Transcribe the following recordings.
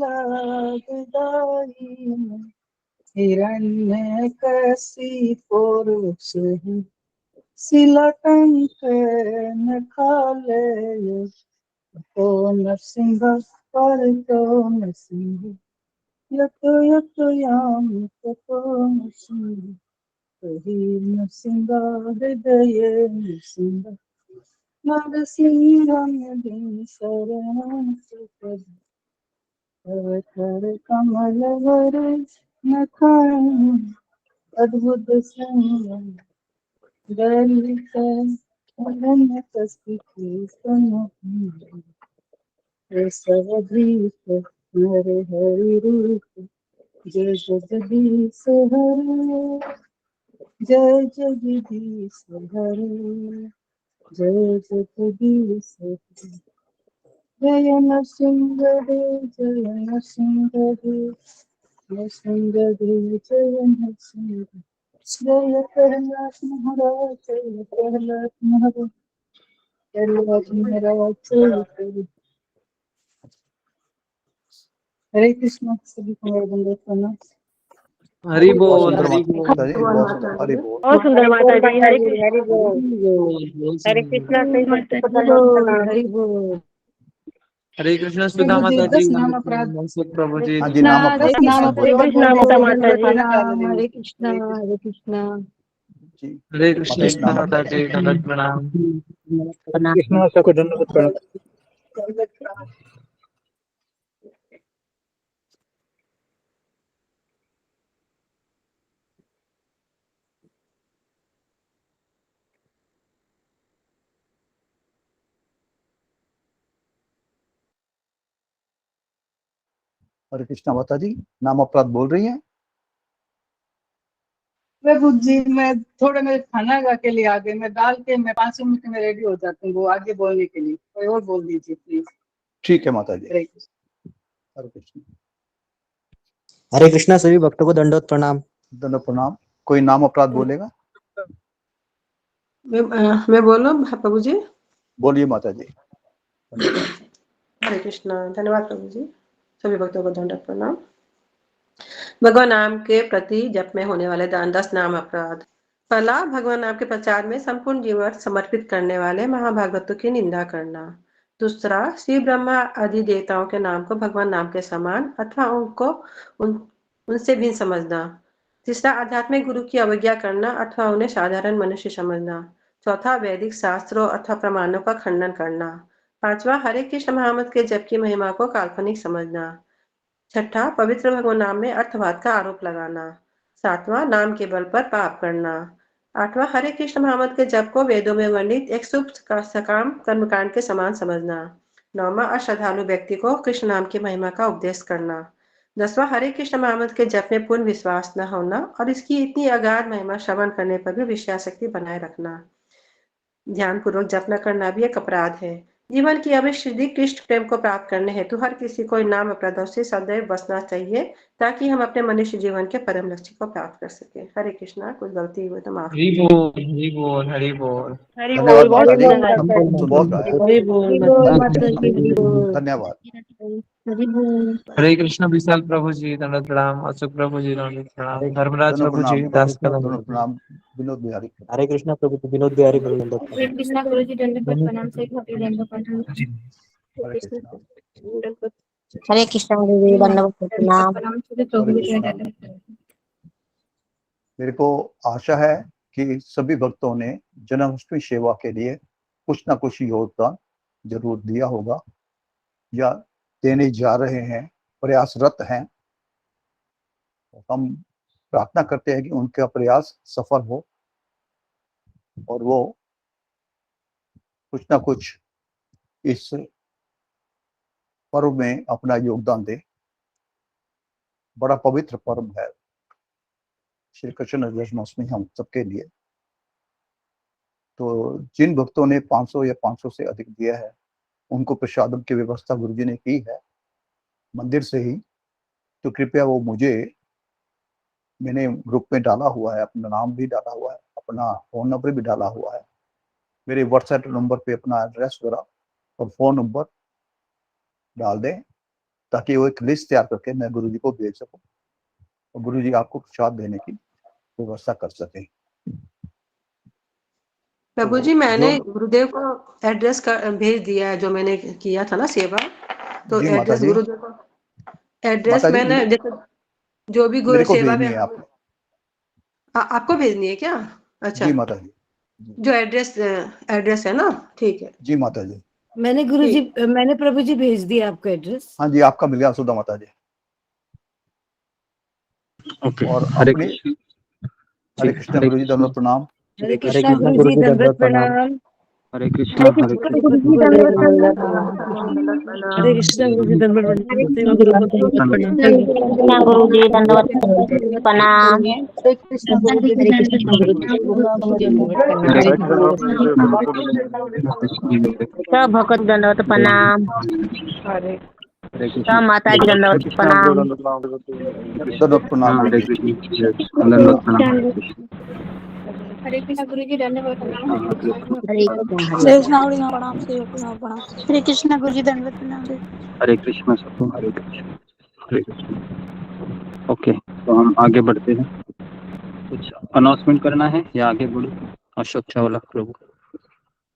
लाभदाई में, हिरण्य कशिपु है, सिलटन के न खाले, तो नरसिंह पर तो नरसिंह, यत याम तो नरसिंह, कही नरसिंह हृदय नरसिंह, नरसिंह दिन शरण सुखद, कर कमल वर नखाय, अद्भुत संग दलित अनन्य कस्तिकी स्तनों, सवधीत नर हरि रूप, जय जगदीश हरे, जय जगदीश हरे, जय जगदीश हरे, जय नरसिंह देव, जय नरसिंह देव, नरसिंह देव, जय नरसिंह, जय प्रहलाद महाराज, जय प्रहलाद महाराज, प्रहलाद महाराज। हरे कृष्ण। सभी को मेरे बंदे प्रणाम। हरि बोल, सुंदर हरि माता बोल, जी, हरि बोल। बहुत सुंदर माता जी। हरे कृष्ण, हरि बोल, हरे कृष्णा। हरि बोल। हरे कृष्ण सुधा प्रभु जी माता जी, 10 नाम अपराध, प्रभु जी। हाँ जी, नाम अपराध नाम सब अपराध बोल कृष्णा बोल माता रहे जी। हैं। हरे कृष्णा, हरे कृष्णा। जी। हरे कृष्ण माता जी, नाम माता अपराध जी, दंडवत प्रणाम। कृष्ण सबको दंडवत प्रणाम। हरे कृष्णा माता जी, नाम अपराध बोल रही हैं। प्रभु जी मैं थोड़ा मेरे खाना गा के लिए आ गए, मैं डाल के मैं 5 मिनट में रेडी हो जाती हूँ, वो आगे बोलने के लिए कोई और बोल दीजिए प्लीज। ठीक है माता जी। हरे कृष्ण। हरे कृष्ण। हरे कृष्णा। सभी भक्तों को दंडवत प्रणाम। दंडवत प्रणाम। कोई नाम अपराध बोलेगा? मैं बोलूं प्रभु जी? बोलिए माता जी। हरे कृष्णा। धन्यवाद प्रभु जी। सभी भक्तों को दंडवत प्रणाम। भगवान नाम के प्रति जप में होने वाले 10 नाम अपराध। पहला, भगवान नाम के प्रचार में संपूर्ण जीवन समर्पित करने वाले महाभागवतों की निंदा करना। दूसरा, श्री ब्रह्मा आदि देवताओं के नाम को भगवान नाम के समान अथवा उनसे भिन्न समझना। तीसरा, आध्यात्मिक गुरु की अवज्ञा करना अथवा उन्हें साधारण मनुष्य समझना। चौथा, वैदिक शास्त्रों अथवा प्रमाणों का खंडन करना। पांचवा, हरे कृष्ण महामंत्र के जप की महिमा को काल्पनिक समझना। छठा, पवित्र भगवान नाम में अर्थवाद का आरोप लगाना। सातवां, नाम के बल पर पाप करना। आठवां, हरे कृष्ण महामंत्र के जप को वेदों में वर्णित एक शुभ सकाम कर्मकांड के समान समझना। नौवां, अश्रद्धालु व्यक्ति को कृष्ण नाम की महिमा का उपदेश करना। 10वां, हरे कृष्ण महामंत्र के जप में पूर्ण विश्वास न होना और इसकी इतनी अगाध महिमा श्रवण करने पर भी विषयासक्ति बनाए रखना। ध्यान पूर्वक जप न करना भी एक अपराध है। जीवन की अवश्य श्री कृष्ण प्रेम को प्राप्त करने हेतु हर किसी को इन नाम अपराधों से सदैव बचना चाहिए ताकि हम अपने मनुष्य जीवन के परम लक्ष्य को प्राप्त कर सके। हरे कृष्णा। कुछ गलती हुई तो माफ। हरि बोल, हरि बोल, हरि बोल। हरि धन्यवाद बोल। बहुत माता जी, सुंदर है। सब सुंदर गाया। हरि बोल। धन्यवाद। हरि बोल। हरे कृष्ण विशाल प्रभु जी, दंडवत प्रणाम। अशोक प्रभु जी, दंडवत प्रणाम। धर्मराज दोनों प्रभु जी, प्रणाम। दास का दोनों दंडवत प्रणाम। प्रणाम। विनोद बिहारी। हरे कृष्णा प्रभु विनोद बिहारी प्रभु दंडवत हरे प्रणाम। कृष्णा गुरु जी दंडवत प्रणाम। से दंडवत प्रणाम। हरे कृष्णा। हरे कृष्ण गुरु जी दंडवत प्रणाम। हरे कृष्णा। मेरे को आशा है कि सभी भक्तों ने जन्माष्टमी सेवा के लिए कुछ ना कुछ योगदान जरूर दिया होगा या देने जा रहे हैं, प्रयासरत हैं। हम प्रार्थना करते हैं कि उनका प्रयास सफल हो और वो कुछ ना कुछ इस पर्व में अपना योगदान दे। बड़ा पवित्र पर्व है श्री कृष्ण जन्माष्टमी हम सबके लिए। तो जिन भक्तों ने 500 या 500 से अधिक दिया है उनको प्रसादम की व्यवस्था गुरुजी ने की है मंदिर से ही, तो कृपया वो मुझे, मैंने ग्रुप में डाला हुआ है, अपना नाम भी डाला हुआ है, अपना फोन नंबर भी डाला हुआ है, मेरे व्हाट्सएप नंबर पे अपना एड्रेस वगैरह और फोन नंबर डाल दें ताकि वो एक लिस्ट तैयार करके मैं गुरुजी को भेज सकूं और गुरुजी आपको प्रसाद देने की व्यवस्था कर सकें। प्रभु जी, मैंने गुरुदेव को एड्रेस भेज दिया है, जो मैंने किया था ना सेवा, तो जी माता एड्रेस जी, गुरुदेव को एड्रेस माता जी मैंने जैसे जो भी मेरे को सेवा में भेजनी है आप। आपको भेजनी है क्या? अच्छा, जी माता जी, जो एड्रेस है ना, ठीक है। जी माता जी। मैंने प्रभु जी भेज दिया आपका एड्रेस। हाँ जी, आपका मिल गया सुधा माता जी। ओके, और हरे अपनी कृष्ण। हरे कृष्ण गुरु जी, दंडवत प्रणाम। हरे कृष्णा गुरु जी, दंडवत प्रणाम। हरे कृष्ण। हरे कृष्ण। गुरु जी दंडवत प्रणाम। हरे कृष्णा गुरु जी, दंडवत प्रणाम। कृष्णा गुरु जी दंडवत प्रणाम। हरे कृष्ण गुरु जी, हरे कृष्णा गुरु जी दंडवत प्रणाम। सब भक्त दंडवत प्रणाम। सब माता जी दंडवत प्रणाम। दंडवत प्रणाम गुरु हरे जी। कृष्ण। दंडवत प्रणाम। हरे कृष्ण गुरु जी धन्यवाद प्रणाम। हरे कृष्ण श्री कृष्ण गुरु जी प्रणाम। श्री कृष्ण प्रणाम। हरे कृष्ण गुरु जी धन्यवाद प्रणाम। हरे कृष्ण सबको। हरे कृष्ण। हरे कृष्ण। ओके, तो हम आगे बढ़ते हैं। कुछ अनाउंसमेंट करना है या आगे बढ़ो? अशोक चावला प्रभु।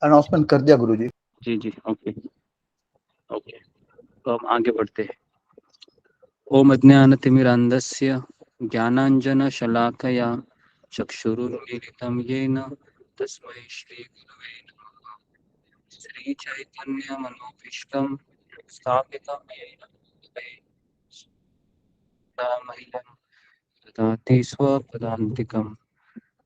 अनाउंसमेंट कर दिया गुरु जी। जी जी, ओके ओके, तो हम आगे बढ़ते हैं। ओम अज्ञानतिमिरान्धस्य ज्ञानाञ्जनशलाकया चक्षुरुन्मीलितं येन तस्मै श्रीगुरवे नमः। श्रीचैतन्यमनोभीष्टं स्थापितं येन मह्यं ददाति स्वपदान्तिकं।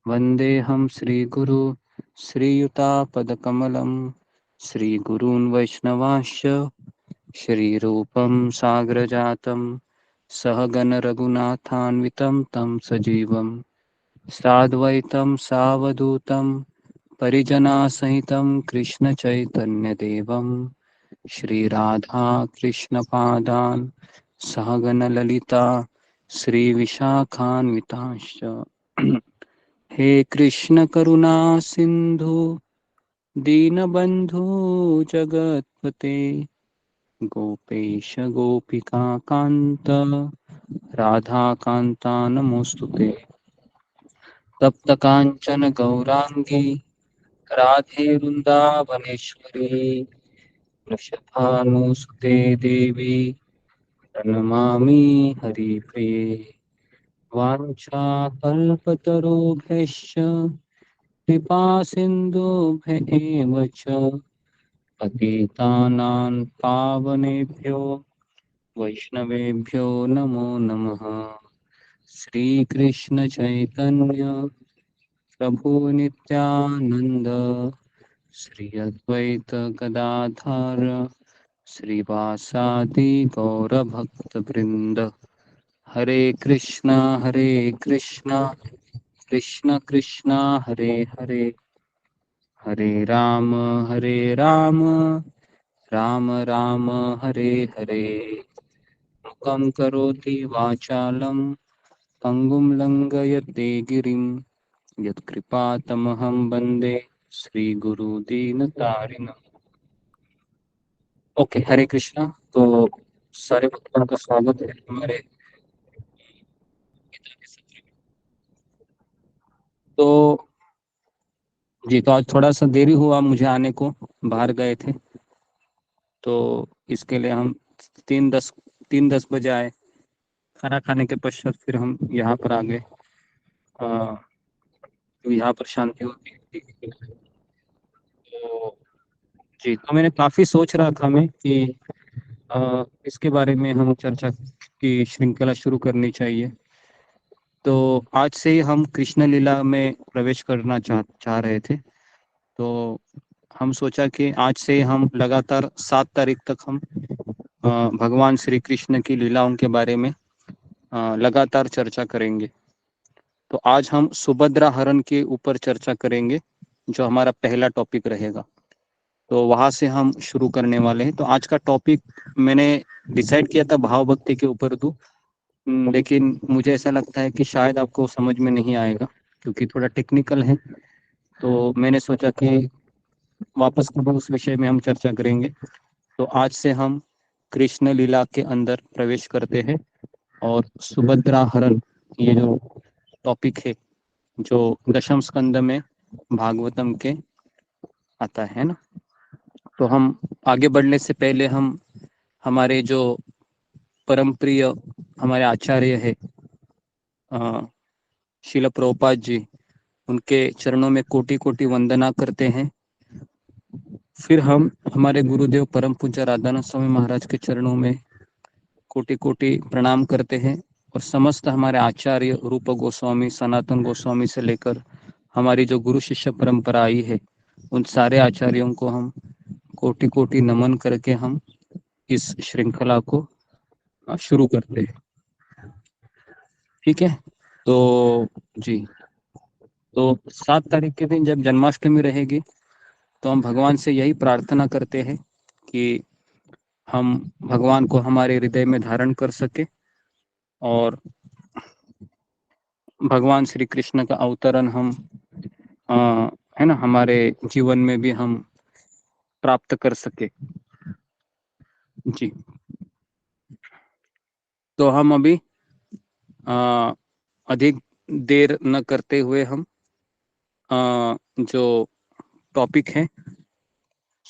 वन्देऽहं श्रीगुरु श्रीयुतापदकमलं श्रीगुरून् वैष्णवांश्च श्रीरूपं साग्रजातं सहगण रघुनाथान्वितं तं सजीवं साद्वैतं सावधूतं परिजनासहितं कृष्णचैतन्यदेवं श्रीराधा कृष्णपादान् सहगण ललिता श्रीविशाखान्वितांश्च। हे कृष्ण करुणा सिंधु दीनबंधु जगत्पते गोपेश गोपिका कांत राधा कांता नमोस्तुते। तप्त कांचन गौरांगी राधे वृंदावनेश्वरी वृषभानुसुते देवी प्रणमामि हरिप्रिये। वाञ्छाकल्पतरुभ्यश्च कृपा सिन्धुभ्येव च पतितानां पावनेभ्यो वैष्णवेभ्यो नमो नमः। श्रीकृष्ण चैतन्य प्रभु नित्यानंद श्री अद्वैत गदाधर श्रीवासादि गौरभक्तवृंद। हरे कृष्णा कृष्ण कृष्ण हरे हरे, हरे राम राम राम हरे हरे। मुखं करोति वाचालं पंगुं लंघयते गिरिं यत्कृपातमहं वन्दे श्रीगुरुदीनतारिणम्। ओके, हरे कृष्णा। तो सारे भक्तों का स्वागत है हमारे तो जी। तो आज थोड़ा सा देरी हुआ मुझे आने को, बाहर गए थे, तो इसके लिए हम 3:10 बजे आए। खाना खाने के पश्चात फिर हम यहाँ पर आ गए। तो यहाँ पर शांति होती है। तो जी, तो मैंने काफ़ी सोच रहा था मैं कि इसके बारे में हम चर्चा की श्रृंखला शुरू करनी चाहिए। तो आज से ही हम कृष्ण लीला में प्रवेश करना चाह रहे थे। तो हम सोचा कि आज से हम लगातार 7 तारीख तक हम भगवान श्री कृष्ण की लीलाओं के बारे में लगातार चर्चा करेंगे। तो आज हम सुभद्रा हरण के ऊपर चर्चा करेंगे, जो हमारा पहला टॉपिक रहेगा। तो वहाँ से हम शुरू करने वाले हैं। तो आज का टॉपिक मैंने डिसाइड किया था भाव भक्ति के ऊपर दूं, लेकिन मुझे ऐसा लगता है कि शायद आपको समझ में नहीं आएगा क्योंकि थोड़ा टेक्निकल है। तो मैंने सोचा कि वापस कभी उस विषय में हम चर्चा करेंगे। तो आज से हम कृष्ण लीला के अंदर प्रवेश करते हैं और सुभद्रा हरण ये जो टॉपिक है जो दशम स्कंद में भागवतम के आता है ना। तो हम आगे बढ़ने से पहले हम हमारे जो परम प्रिय हमारे आचार्य है शिल प्रभुपाद जी, उनके चरणों में कोटि कोटि वंदना करते हैं। फिर हम हमारे गुरुदेव परम पूज्य राधानाथ स्वामी महाराज के चरणों में कोटि कोटि प्रणाम करते हैं और समस्त हमारे आचार्य रूप गोस्वामी, सनातन गोस्वामी से लेकर हमारी जो गुरु शिष्य परंपरा आई है उन सारे आचार्यों को हम कोटि कोटि नमन करके हम इस श्रृंखला को शुरू करते हैं। ठीक है, तो जी, तो 7 तारीख के दिन जब जन्माष्टमी रहेगी तो हम भगवान से यही प्रार्थना करते हैं कि हम भगवान को हमारे हृदय में धारण कर सके और भगवान श्री कृष्ण का अवतरण हम है ना हमारे जीवन में भी हम प्राप्त कर सके। जी, तो हम अभी अधिक देर न करते हुए हम जो टॉपिक है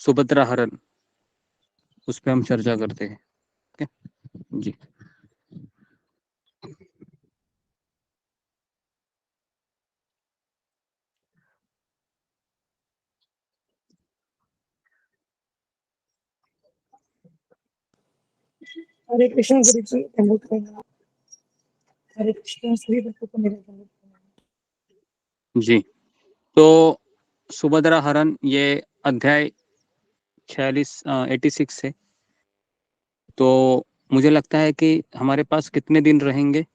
सुभद्रा हरण उस पर हम चर्चा करते हैं। ओके जी। हरे कृष्ण गुरु जी, दंडवत प्रणाम। हरे कृष्ण सभी भक्तों को मेरा दंडवत प्रणाम। जी, तो सुभद्रा हरण ये अध्याय 86 है। तो मुझे लगता है कि हमारे पास कितने दिन रहेंगे,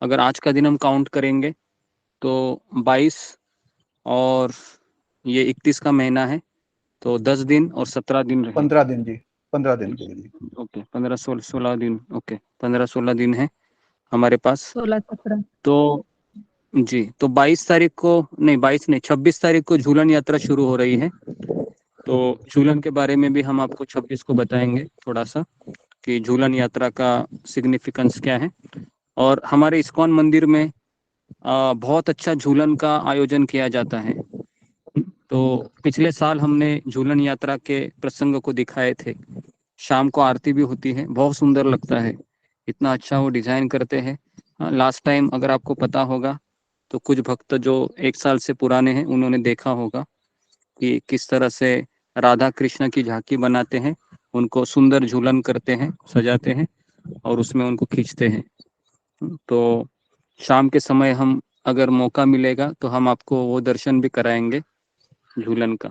अगर आज का दिन हम काउंट करेंगे तो 22 और ये 31 का महीना है तो 10 दिन और 17 दिन रहे। 15 दिन जी, 15 दिन के लिए। ओके, 15-16 दिन। ओके, 15-16 दिन है हमारे पास। 16-17 तो जी, तो 22 तारीख को नहीं, 22 नहीं, 26 तारीख को झूलन यात्रा शुरू हो रही है। तो झूलन के बारे में भी हम आपको 26 को बताएंगे थोड़ा सा कि झूलन यात्रा का सिग्निफिकेंस क्या है। और हमारे इस्कॉन मंदिर में बहुत अच्छा झूलन का आयोजन किया जाता है। तो पिछले साल हमने झूलन यात्रा के प्रसंग को दिखाए थे। शाम को आरती भी होती है, बहुत सुंदर लगता है, इतना अच्छा वो डिजाइन करते हैं। लास्ट टाइम अगर आपको पता होगा तो कुछ भक्त जो 1 साल से पुराने हैं उन्होंने देखा होगा कि किस तरह से राधा कृष्ण की झांकी बनाते हैं, उनको सुंदर झूलन करते हैं, सजाते हैं और उसमें उनको खींचते हैं। तो शाम के समय हम अगर मौका मिलेगा तो हम आपको वो दर्शन भी कराएंगे झूलन का।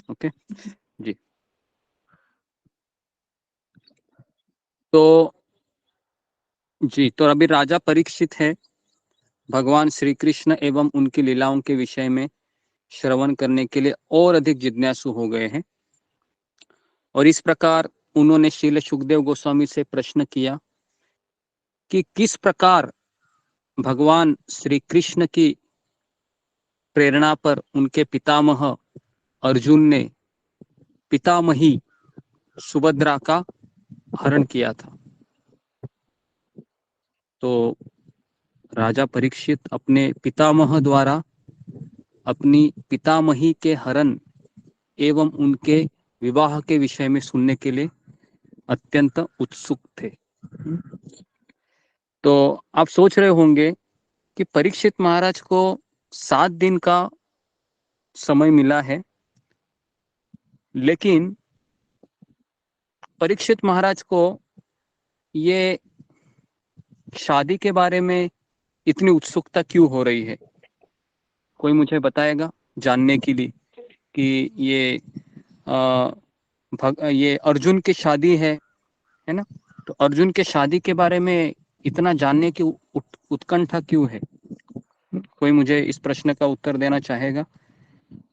ओके जी। तो जी, तो अभी राजा परीक्षित है भगवान श्री कृष्ण एवं उनकी लीलाओं के विषय में श्रवण करने के लिए और अधिक जिज्ञासु हो गए हैं और इस प्रकार उन्होंने श्रील सुखदेव गोस्वामी से प्रश्न किया कि किस प्रकार भगवान श्री कृष्ण की प्रेरणा पर उनके पितामह अर्जुन ने पितामही सुभद्रा का हरण किया था। तो राजा परीक्षित अपने पितामह द्वारा अपनी पितामही के हरण एवं उनके विवाह के विषय में सुनने के लिए अत्यंत उत्सुक थे। तो आप सोच रहे होंगे कि परीक्षित महाराज को 7 दिन का समय मिला है, लेकिन परीक्षित महाराज को ये शादी के बारे में इतनी उत्सुकता क्यों हो रही है? कोई मुझे बताएगा जानने के लिए कि ये अर्जुन की शादी है ना, तो अर्जुन के शादी के बारे में इतना जानने की उत्कंठा क्यों है? कोई मुझे इस प्रश्न का उत्तर देना चाहेगा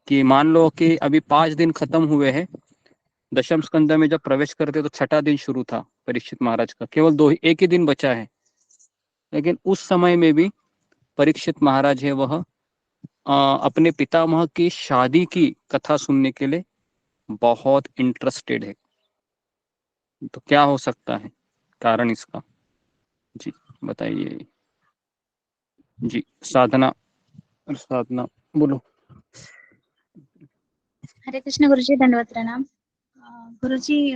कि मान लो कि अभी 5 दिन खत्म हुए हैं, दशम स्कंद में जब प्रवेश करते तो 6ठा दिन शुरू था परीक्षित महाराज का, केवल एक ही दिन बचा है, लेकिन उस समय में भी परीक्षित महाराज है वह अपने पितामह की शादी की कथा सुनने के लिए बहुत इंटरेस्टेड है। तो क्या हो सकता है कारण इसका? जी बताइए। जी साधना बोलो। हरे कृष्ण गुरुजी, दंडवत प्रणाम। गुरुजी,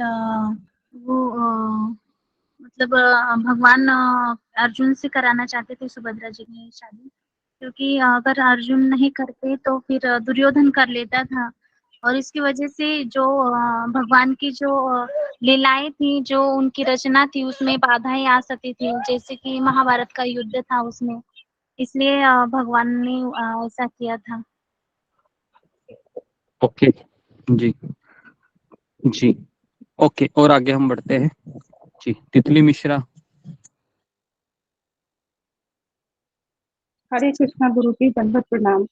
वो मतलब भगवान अर्जुन से कराना चाहते थे सुभद्रा जी की शादी, क्योंकि अगर अर्जुन नहीं करते तो फिर दुर्योधन कर लेता था, और इसकी वजह से जो भगवान की जो लीलाएं थी, जो उनकी रचना थी, उसमें बाधाएं आ सकती थी, जैसे कि महाभारत का युद्ध था उसमें, इसलिए भगवान ने ऐसा किया था। ओके जी जी ओके, और आगे हम बढ़ते हैं। जी तितली मिश्रा। हरे कृष्णा गुरुजी, दंडवत प्रणाम।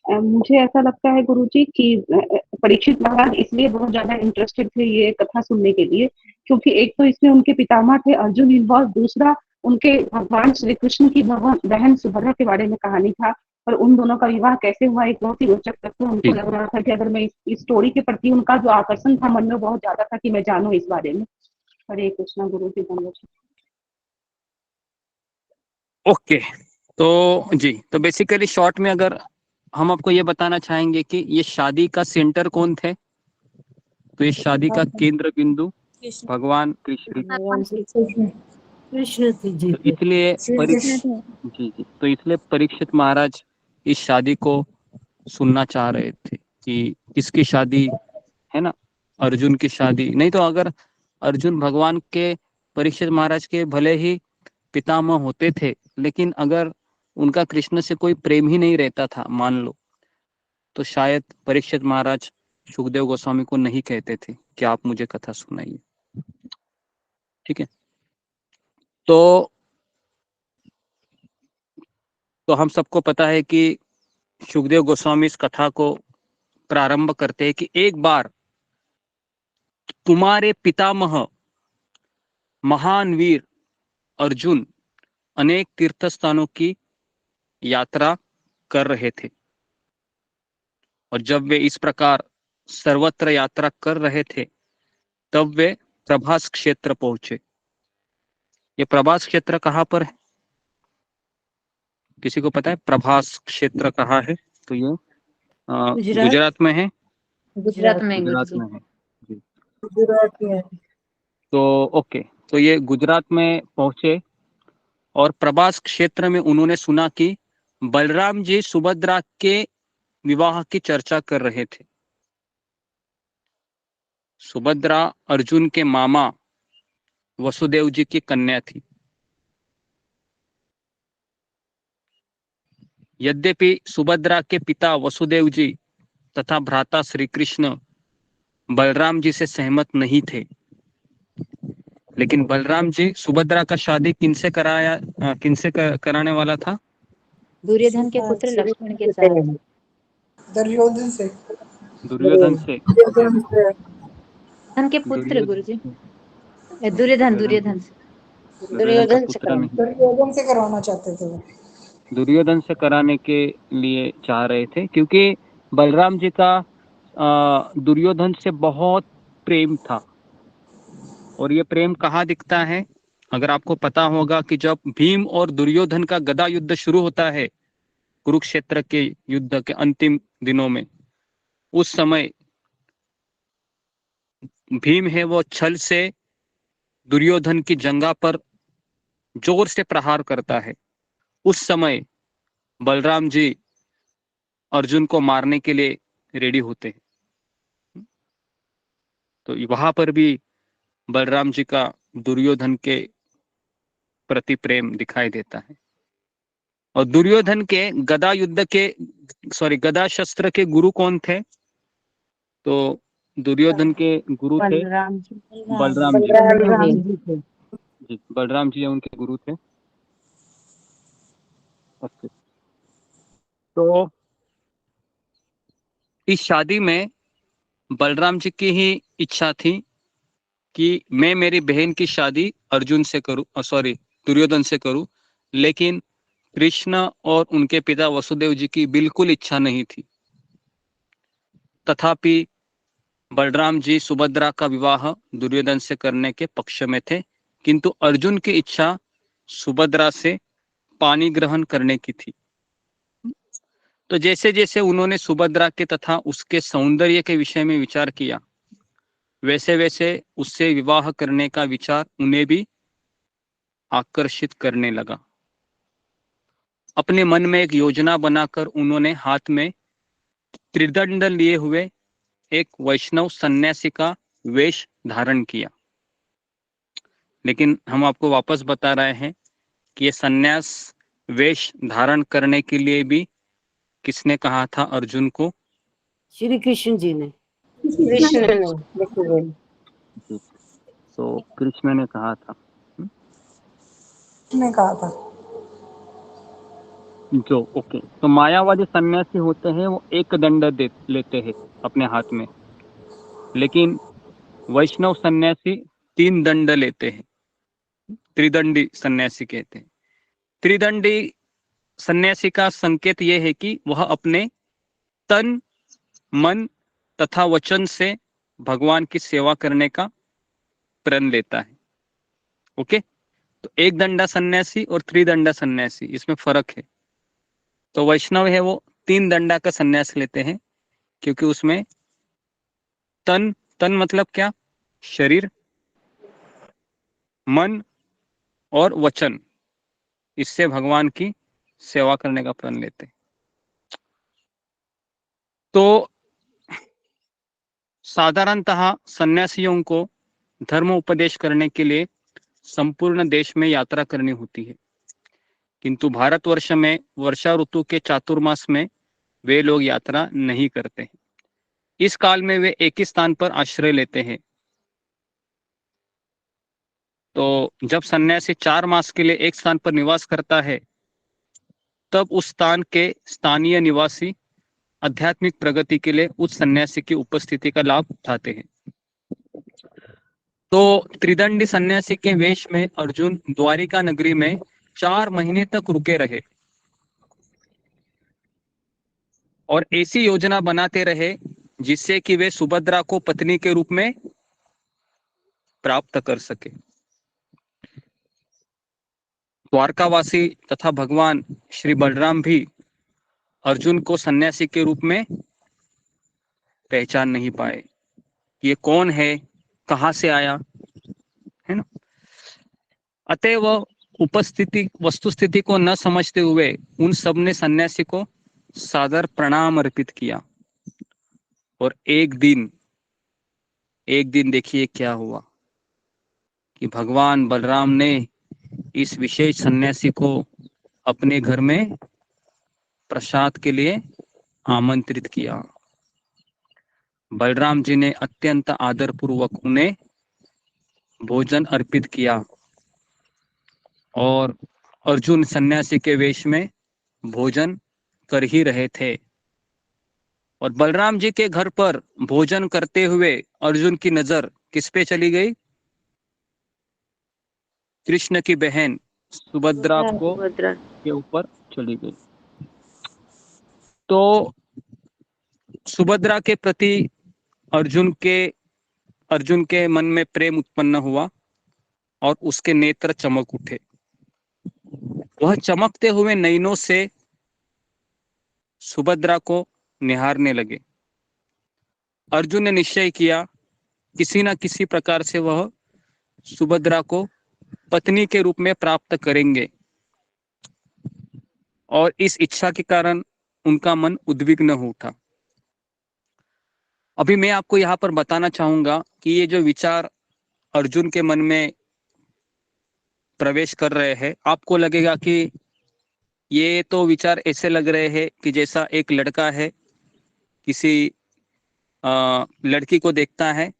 मुझे ऐसा लगता है गुरुजी कि परीक्षित महाराज इसलिए बहुत ज्यादा इंटरेस्टेड थे ये कथा सुनने के लिए, क्योंकि एक तो इसमें उनके पितामह थे अर्जुन इन्वॉल्व, दूसरा उनके भगवान श्री कृष्ण की बहन सुभद्रा के बारे में कहानी था, और उन दोनों का विवाह कैसे हुआ एक बहुत ही रोचक तथ्य उनको लग रहा था कि अगर मैं इस स्टोरी के प्रति उनका जो आकर्षण था मन में बहुत ज्यादा था कि मैं जानूं इस बारे में। हरे कृष्णा गुरुजी, दंडवत। ओके, तो जी तो बेसिकली शॉर्ट में अगर हम आपको ये बताना चाहेंगे कि ये शादी का सेंटर कौन थे, तो ये शादी का केंद्र बिंदु भगवान कृष्ण। कृष्ण थे जी। तो इसलिए तो इसलिए परीक्षित महाराज इस शादी को सुनना चाह रहे थे कि किसकी शादी है ना, अर्जुन की शादी। नहीं तो अगर अर्जुन भगवान के परीक्षित महाराज के भले ही पितामह होते थे, लेकिन अगर उनका कृष्ण से कोई प्रेम ही नहीं रहता था मान लो, तो शायद परीक्षित महाराज सुखदेव गोस्वामी को नहीं कहते थे कि आप मुझे कथा सुनाइए। ठीक है, तो हम सबको पता है कि सुखदेव गोस्वामी इस कथा को प्रारंभ करते हैं कि एक बार तुम्हारे पितामह महान वीर अर्जुन अनेक तीर्थ स्थानों की यात्रा कर रहे थे, और जब वे इस प्रकार सर्वत्र यात्रा कर रहे थे तब वे प्रभास क्षेत्र पहुंचे। ये प्रभास क्षेत्र कहाँ पर है, किसी को पता है प्रभास क्षेत्र कहाँ है? तो ये गुजरात में है। गुजरात में गुजरात में है जी। गुजरात में। तो ओके, तो ये गुजरात में पहुंचे और प्रभास क्षेत्र में उन्होंने सुना कि बलराम जी सुभद्रा के विवाह की चर्चा कर रहे थे। सुभद्रा अर्जुन के मामा वसुदेव जी की कन्या थी। यद्यपि सुभद्रा के पिता वसुदेव जी तथा भ्राता श्री कृष्ण बलराम जी से सहमत नहीं थे, लेकिन बलराम जी सुभद्रा का शादी किनसे कराने वाला था? दुर्योधन के पुत्र लक्ष्मण के साथ। दुर्योधन से। दुर्योधन से। दुर्योधन के पुत्र गुरुजी, दुर्योधन से। दुर्योधन का पुत्र नहीं, दुर्योधन से करवाना चाहते थे वो। दुर्योधन से कराने के लिए चाह रहे थे, क्योंकि बलराम जी का दुर्योधन से बहुत प्रेम था। और ये प्रेम कहाँ दिखता है? अगर आपको पता होगा कि जब भीम और दुर्योधन का गदा युद्ध शुरू होता है कुरुक्षेत्र के युद्ध के अंतिम दिनों में, उस समय भीम है वो छल से दुर्योधन की जंघा पर जोर से प्रहार करता है। उस समय बलराम जी अर्जुन को मारने के लिए रेडी होते हैं। तो वहां पर भी बलराम जी का दुर्योधन के प्रति प्रेम दिखाई देता है। और दुर्योधन के गदा शस्त्र के गुरु कौन थे? तो दुर्योधन के गुरु थे बलराम जी। बलराम जी। जी बलराम जी उनके गुरु थे। ओके, तो इस शादी में बलराम जी की ही इच्छा थी कि मैं मेरी बहन की शादी अर्जुन से करूं, दुर्योधन से करूं, लेकिन कृष्ण और उनके पिता वसुदेव जी की बिल्कुल इच्छा नहीं थी। तथापि बलराम जी सुभद्रा का विवाह दुर्योधन से करने के पक्ष में थे, किंतु अर्जुन की इच्छा सुभद्रा से पानी ग्रहण करने की थी। तो जैसे जैसे उन्होंने सुभद्रा के तथा उसके सौंदर्य के विषय में विचार किया, वैसे वैसे उससे विवाह करने का विचार उन्हें भी आकर्षित करने लगा। अपने मन में एक योजना बनाकर उन्होंने हाथ में त्रिदंड लिए हुए एक वैष्णव सन्यासी का वेश धारण किया। लेकिन हम आपको वापस बता रहे हैं कि ये सन्यास वेश धारण करने के लिए भी किसने कहा था अर्जुन को? श्री कृष्ण जी ने। कृष्ण ने। तो कृष्ण ने कहा था। ने कहा था जो ओके, तो मायावादी सन्यासी होते हैं वो एक दंड लेते हैं अपने हाथ में, लेकिन वैष्णव सन्यासी 3 दंड लेते हैं, त्रिदंडी सन्यासी कहते हैं। त्रिदंडी सन्यासी का संकेत यह है कि वह अपने तन, मन तथा वचन से भगवान की सेवा करने का प्रण लेता है। ओके, तो एक दंडा सन्यासी और त्रिदंडा सन्यासी, इसमें फर्क है। तो वैष्णव है वो 3 दंडा का सन्यास लेते हैं, क्योंकि उसमें तन मतलब क्या? शरीर, मन और वचन, इससे भगवान की सेवा करने का प्रण लेते हैं। तो साधारणतः सन्यासियों को धर्म उपदेश करने के लिए संपूर्ण देश में यात्रा करनी होती है, किंतु भारतवर्ष में वर्षा ऋतु के चातुर्मास में वे लोग यात्रा नहीं करते हैं। इस काल में वे एक ही स्थान पर आश्रय लेते हैं। तो जब सन्यासी 4 मास के लिए एक स्थान पर निवास करता है, तब उस स्थान के स्थानीय निवासी आध्यात्मिक प्रगति के लिए उस सन्यासी की उपस्थिति का लाभ उठाते हैं। तो त्रिदंडी सन्यासी के वेश में अर्जुन द्वारिका नगरी में 4 महीने तक रुके रहे और ऐसी योजना बनाते रहे जिससे कि वे सुभद्रा को पत्नी के रूप में प्राप्त कर सके। द्वारकावासी तथा भगवान श्री बलराम भी अर्जुन को सन्यासी के रूप में पहचान नहीं पाए। ये कौन है, कहां से आया, है ना? अतएव उपस्थिति वस्तुस्थिति को न समझते हुए उन सब ने सन्यासी को सादर प्रणाम अर्पित किया। और एक दिन देखिए क्या हुआ कि भगवान बलराम ने इस विशेष सन्यासी को अपने घर में प्रसाद के लिए आमंत्रित किया। बलराम जी ने अत्यंत आदर पूर्वक उन्हें भोजन अर्पित किया और अर्जुन सन्यासी के वेश में भोजन कर ही रहे थे। और बलराम जी के घर पर भोजन करते हुए अर्जुन की नजर किस पे चली गई? कृष्ण की बहन सुभद्रा के ऊपर चली गई। तो सुभद्रा के प्रति अर्जुन के मन में प्रेम उत्पन्न हुआ और उसके नेत्र चमक उठे। वह चमकते हुए नयनों से सुभद्रा को निहारने लगे। अर्जुन ने निश्चय किया किसी न किसी प्रकार से वह सुभद्रा को पत्नी के रूप में प्राप्त करेंगे, और इस इच्छा के कारण उनका मन उद्विग्न हो उठा। अभी मैं आपको यहाँ पर बताना चाहूंगा कि ये जो विचार अर्जुन के मन में प्रवेश कर रहे हैं, आपको लगेगा कि ये तो विचार ऐसे लग रहे हैं कि जैसा एक लड़का है किसी लड़की को देखता है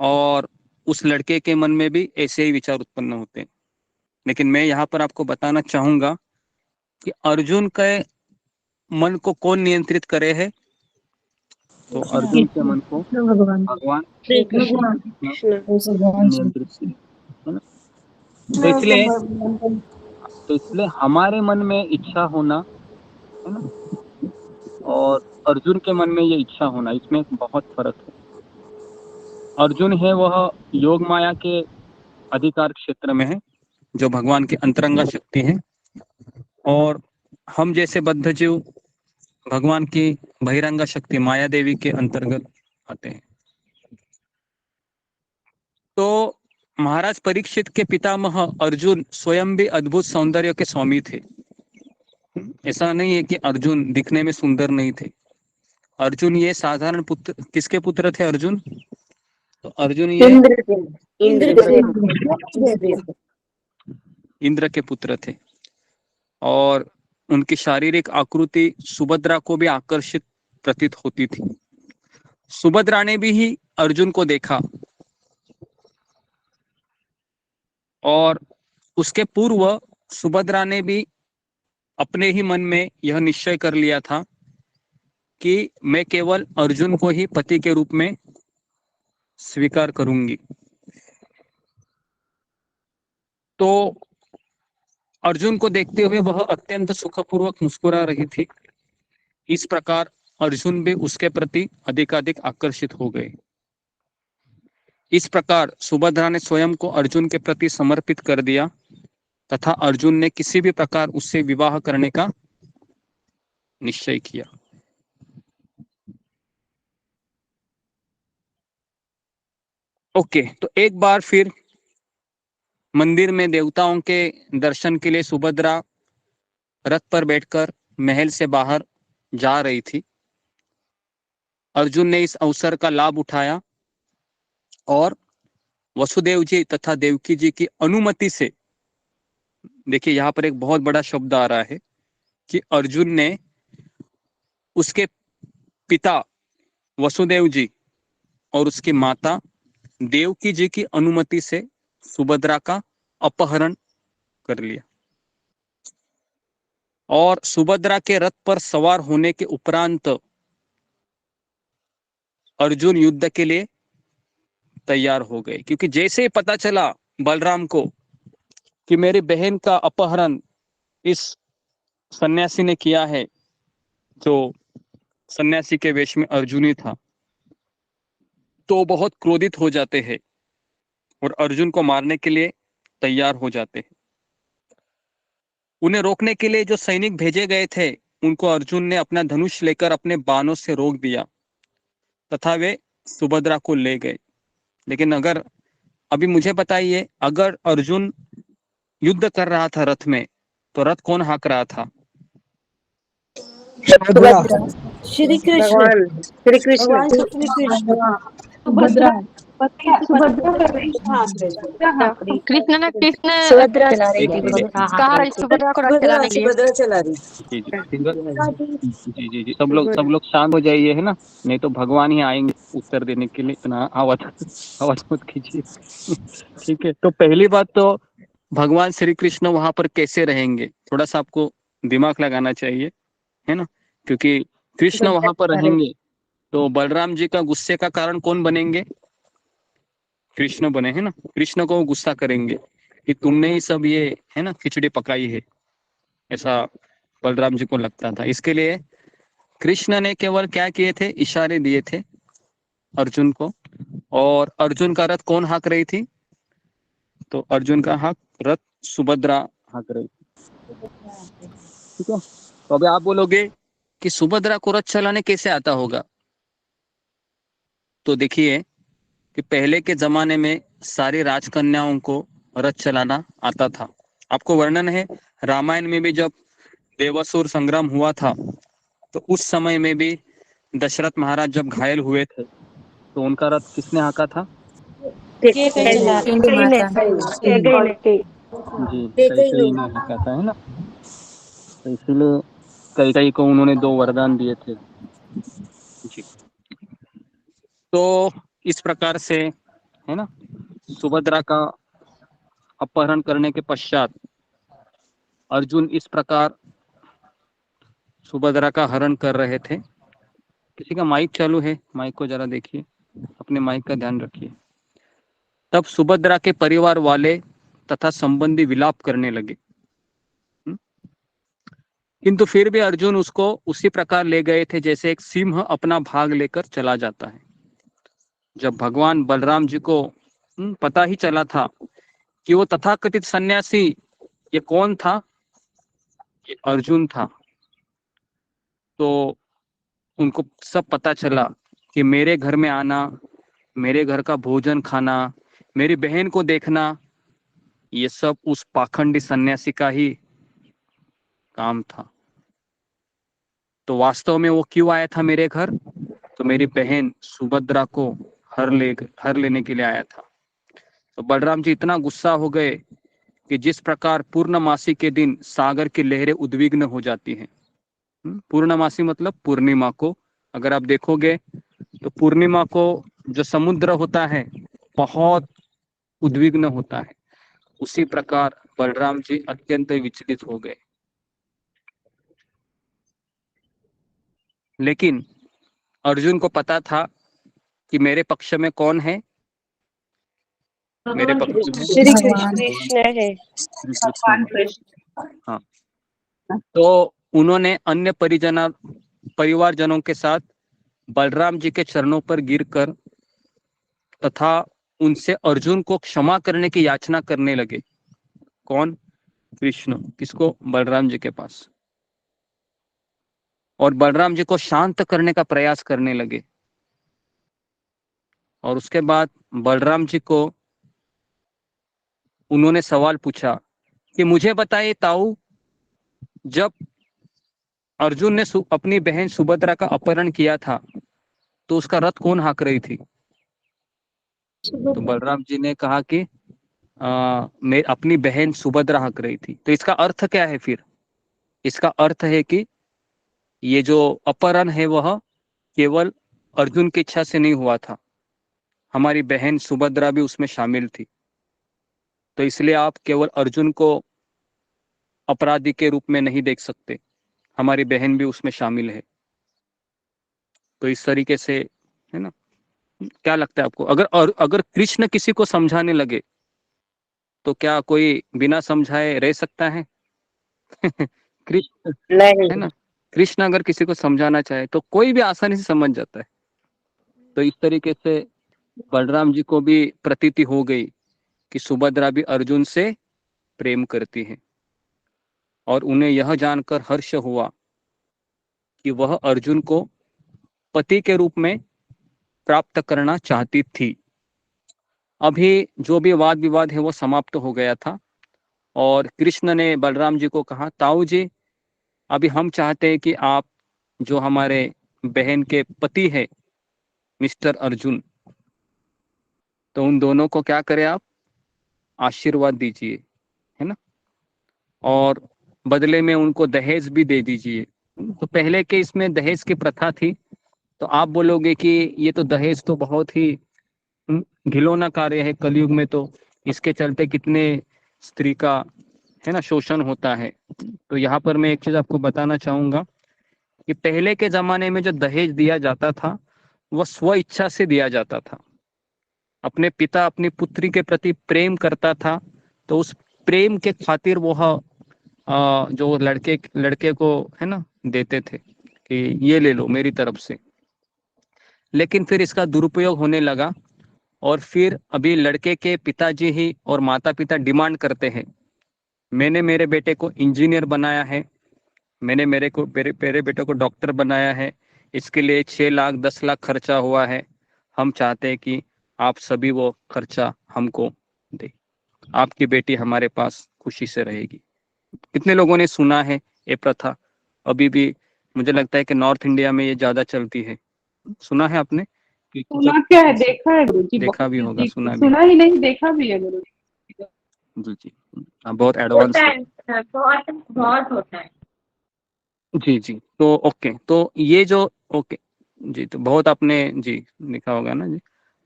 और उस लड़के के मन में भी ऐसे ही विचार उत्पन्न होते हैं। लेकिन मैं यहाँ पर आपको बताना चाहूंगा कि अर्जुन के मन को कौन नियंत्रित करे है? तो अर्जुन के मन को भगवान नियंत्रित करे, है ना? तो इसलिए हमारे मन में इच्छा होना, है ना, और अर्जुन के मन में ये इच्छा होना, इसमें बहुत फर्क है। अर्जुन है वह योग माया के अधिकार क्षेत्र में है, जो भगवान की अंतरंगा शक्ति है, और हम जैसे बद्ध जीव भगवान की बहिरंगा शक्ति माया देवी के अंतर्गत आते हैं। तो महाराज परीक्षित के पितामह अर्जुन स्वयं भी अद्भुत सौंदर्य के स्वामी थे। ऐसा नहीं है कि अर्जुन दिखने में सुंदर नहीं थे। अर्जुन ये साधारण पुत्र, किसके पुत्र थे अर्जुन? तो अर्जुन ये इंद्र के पुत्र थे, और उनकी शारीरिक आकृति सुभद्रा को भी आकर्षित प्रतीत होती थी। सुभद्रा ने भी अर्जुन को देखा, और उसके पूर्व सुभद्रा ने भी अपने ही मन में यह निश्चय कर लिया था कि मैं केवल अर्जुन को ही पति के रूप में स्वीकार करूंगी। तो अर्जुन को देखते हुए वह अत्यंत सुखपूर्वक मुस्कुरा रही थी। इस प्रकार अर्जुन भी उसके प्रति अधिकाधिक आकर्षित हो गए। इस प्रकार सुभद्रा ने स्वयं को अर्जुन के प्रति समर्पित कर दिया, तथा अर्जुन ने किसी भी प्रकार उससे विवाह करने का निश्चय किया। ओके, तो एक बार फिर मंदिर में देवताओं के दर्शन के लिए सुभद्रा रथ पर बैठकर महल से बाहर जा रही थी। अर्जुन ने इस अवसर का लाभ उठाया और वसुदेव जी तथा देवकी जी की अनुमति से, देखिए यहाँ पर एक बहुत बड़ा शब्द आ रहा है कि अर्जुन ने उसके पिता वसुदेव जी और उसकी माता देवकी जी की अनुमति से सुभद्रा का अपहरण कर लिया, और सुभद्रा के रथ पर सवार होने के उपरांत अर्जुन युद्ध के लिए तैयार हो गए। क्योंकि जैसे ही पता चला बलराम को कि मेरी बहन का अपहरण इस सन्यासी ने किया है, जो सन्यासी के वेश में अर्जुनी था, तो बहुत क्रोधित हो जाते हैं और अर्जुन को मारने के लिए तैयार हो जाते हैं। उन्हें रोकने के लिए जो सैनिक भेजे गए थे, उनको अर्जुन ने अपना धनुष लेकर अपने बाणों से रोक दिया तथा वे सुभद्रा को ले गए। लेकिन अगर अभी मुझे बताइए, अगर अर्जुन युद्ध कर रहा था रथ में, तो रथ कौन हाँक रहा था? श्री कृष्ण, भगवान श्री कृष्ण, सुभद्रा कर रही कृष्ण ने सुभद्रा चला रही थी, कहा सुभद्रा को रथ चलाने के लिए। सुभद्रा चला रही। जी, सब लोग शांत हो जाइए, है ना, नहीं तो भगवान ही आएंगे उत्तर देने के लिए। इतना आवाज मत कीजिए। ठीक है, तो पहली बात तो भगवान श्री कृष्ण वहां पर कैसे रहेंगे, थोड़ा सा आपको दिमाग लगाना चाहिए, है ना। क्योंकि कृष्ण वहां पर रहेंगे तो बलराम जी का गुस्से का कारण कौन बनेंगे? कृष्ण बने, है ना। कृष्ण को गुस्सा करेंगे कि तुमने ही सब ये, है ना, खिचड़ी पकाई है, ऐसा बलराम जी को लगता था। इसके लिए कृष्ण ने केवल क्या किए थे? इशारे दिए थे अर्जुन को। और अर्जुन का रथ कौन हाँक रही थी? तो अर्जुन का रथ सुभद्रा हाँक रही थी। ठीक है, तो अभी आप बोलोगे कि सुभद्रा को रथ चलाने कैसे आता होगा? तो देखिए कि पहले के जमाने में सारी राजकन्याओं को रथ चलाना आता था। आपको वर्णन है रामायण में भी, जब देवासुर संग्राम हुआ था तो उस समय में भी दशरथ महाराज जब घायल हुए थे तो उनका रथ किसने हाँका था? जी, कैकेयी ने हाँका था, है ना। तो इसीलिए कैकेयी को उन्होंने 2 वरदान दिए थे। जी, तो इस प्रकार से, है ना, सुभद्रा का अपहरण करने के पश्चात अर्जुन इस प्रकार सुभद्रा का हरण कर रहे थे। किसी का माइक चालू है? माइक को जरा देखिए, अपने माइक का ध्यान रखिए। तब सुभद्रा के परिवार वाले तथा संबंधी विलाप करने लगे, किंतु फिर भी अर्जुन उसको उसी प्रकार ले गए थे जैसे एक सिंह अपना भाग लेकर चला जाता है। जब भगवान बलराम जी को पता ही चला था कि वो तथाकथित सन्यासी ये कौन था, ये अर्जुन था, तो उनको सब पता चला कि मेरे घर में आना, मेरे घर का भोजन खाना, मेरी बहन को देखना, ये सब उस पाखंडी सन्यासी का ही काम था। तो वास्तव में वो क्यों आया था मेरे घर? तो मेरी बहन सुभद्रा को हर लेने के लिए आया था। तो बलराम जी इतना गुस्सा हो गए कि जिस प्रकार पूर्णमासी के दिन सागर की लहरें उद्विग्न हो जाती हैं। पूर्णमासी मतलब पूर्णिमा को, अगर आप देखोगे तो पूर्णिमा को जो समुद्र होता है बहुत उद्विग्न होता है। उसी प्रकार बलराम जी अत्यंत विचलित हो गए। लेकिन अर्जुन को पता था कि मेरे पक्ष में कौन है, मेरे पक्ष में श्री कृष्ण है। भगवान कृष्ण। हाँ, तो उन्होंने अन्य परिवारजनों के साथ बलराम जी के चरणों पर गिरकर तथा उनसे अर्जुन को क्षमा करने की याचना करने लगे। कौन? कृष्ण। किसको? बलराम जी के पास। और बलराम जी को शांत करने का प्रयास करने लगे। और उसके बाद बलराम जी को उन्होंने सवाल पूछा कि मुझे बताइए ताऊ, जब अर्जुन ने अपनी बहन सुभद्रा का अपहरण किया था तो उसका रथ कौन हाँक रही थी? तो बलराम जी ने कहा कि मैं अपनी बहन सुभद्रा हाँक रही थी। तो इसका अर्थ क्या है फिर? इसका अर्थ है कि ये जो अपहरण है वह केवल अर्जुन की इच्छा से नहीं हुआ था, हमारी बहन सुभद्रा भी उसमें शामिल थी। तो इसलिए आप केवल अर्जुन को अपराधी के रूप में नहीं देख सकते, हमारी बहन भी उसमें शामिल है। तो इस तरीके से, है ना? क्या लगता है आपको, अगर कृष्ण किसी को समझाने लगे तो क्या कोई बिना समझाए रह सकता है? कृष्ण, है ना? कृष्ण अगर किसी को समझाना चाहे तो कोई भी आसानी से समझ जाता है। तो इस तरीके से बलराम जी को भी प्रतीति हो गई कि सुभद्रा भी अर्जुन से प्रेम करती है, और उन्हें यह जानकर हर्ष हुआ कि वह अर्जुन को पति के रूप में प्राप्त करना चाहती थी। अभी जो भी वाद विवाद है वो समाप्त हो गया था, और कृष्ण ने बलराम जी को कहा, ताऊ जी, अभी हम चाहते हैं कि आप जो हमारे बहन के पति है मिस्टर अर्जुन, तो उन दोनों को क्या करें, आप आशीर्वाद दीजिए, है ना? और बदले में उनको दहेज भी दे दीजिए। तो पहले के इसमें दहेज की प्रथा थी, तो आप बोलोगे कि ये तो दहेज तो बहुत ही घिनौना कार्य है कलयुग में, तो इसके चलते कितने स्त्री का, है ना, शोषण होता है। तो यहाँ पर मैं एक चीज आपको बताना चाहूंगा कि पहले के जमाने में जो दहेज दिया जाता था वह स्व इच्छा से दिया जाता था। अपने पिता अपनी पुत्री के प्रति प्रेम करता था, तो उस प्रेम के खातिर वह जो लड़के को, है ना, देते थे कि ये ले लो मेरी तरफ से। लेकिन फिर इसका दुरुपयोग होने लगा, और फिर अभी लड़के के पिताजी ही और माता पिता डिमांड करते हैं, मैंने मेरे बेटे को इंजीनियर बनाया है, मैंने मेरे बेटे को डॉक्टर बनाया है, इसके लिए 6 लाख 10 लाख खर्चा हुआ है, हम चाहते हैं कि आप सभी वो खर्चा हमको दे, आपकी बेटी हमारे पास खुशी से रहेगी। कितने लोगों ने सुना है ये प्रथा? अभी भी मुझे लगता है कि नॉर्थ इंडिया में ये ज्यादा चलती है। सुना है आपने? सुना क्या है, देखा है गुरुजी, देखा भी होगा, सुना भी। सुना ही नहीं, देखा भी है गुरुजी। जी जी, बहुत एडवांस बहुत होता है। जी जी। तो ओके, तो ये जो ओके जी, तो बहुत आपने जी लिखा होगा ना जी।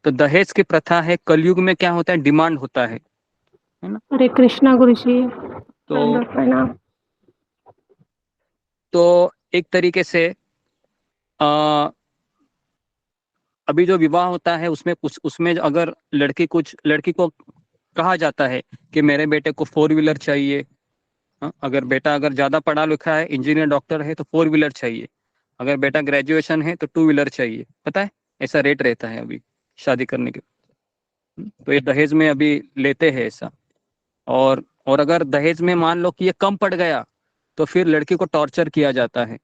तो दहेज की प्रथा है, कलयुग में क्या होता है, डिमांड होता है ना? हरे कृष्णा गुरुजी, तो प्रणाम। तो एक तरीके से अभी जो विवाह होता है उसमें अगर लड़की को कहा जाता है कि मेरे बेटे को 4 व्हीलर चाहिए, अगर बेटा ज्यादा पढ़ा लिखा है, इंजीनियर डॉक्टर है, तो 4 व्हीलर चाहिए, अगर बेटा ग्रेजुएशन है तो 2 व्हीलर चाहिए। पता है, ऐसा रेट रहता है अभी शादी करने के। तो ये दहेज में अभी लेते हैं ऐसा। और अगर दहेज में मान लो कि ये कम पड़ गया तो फिर लड़की को टॉर्चर किया जाता है,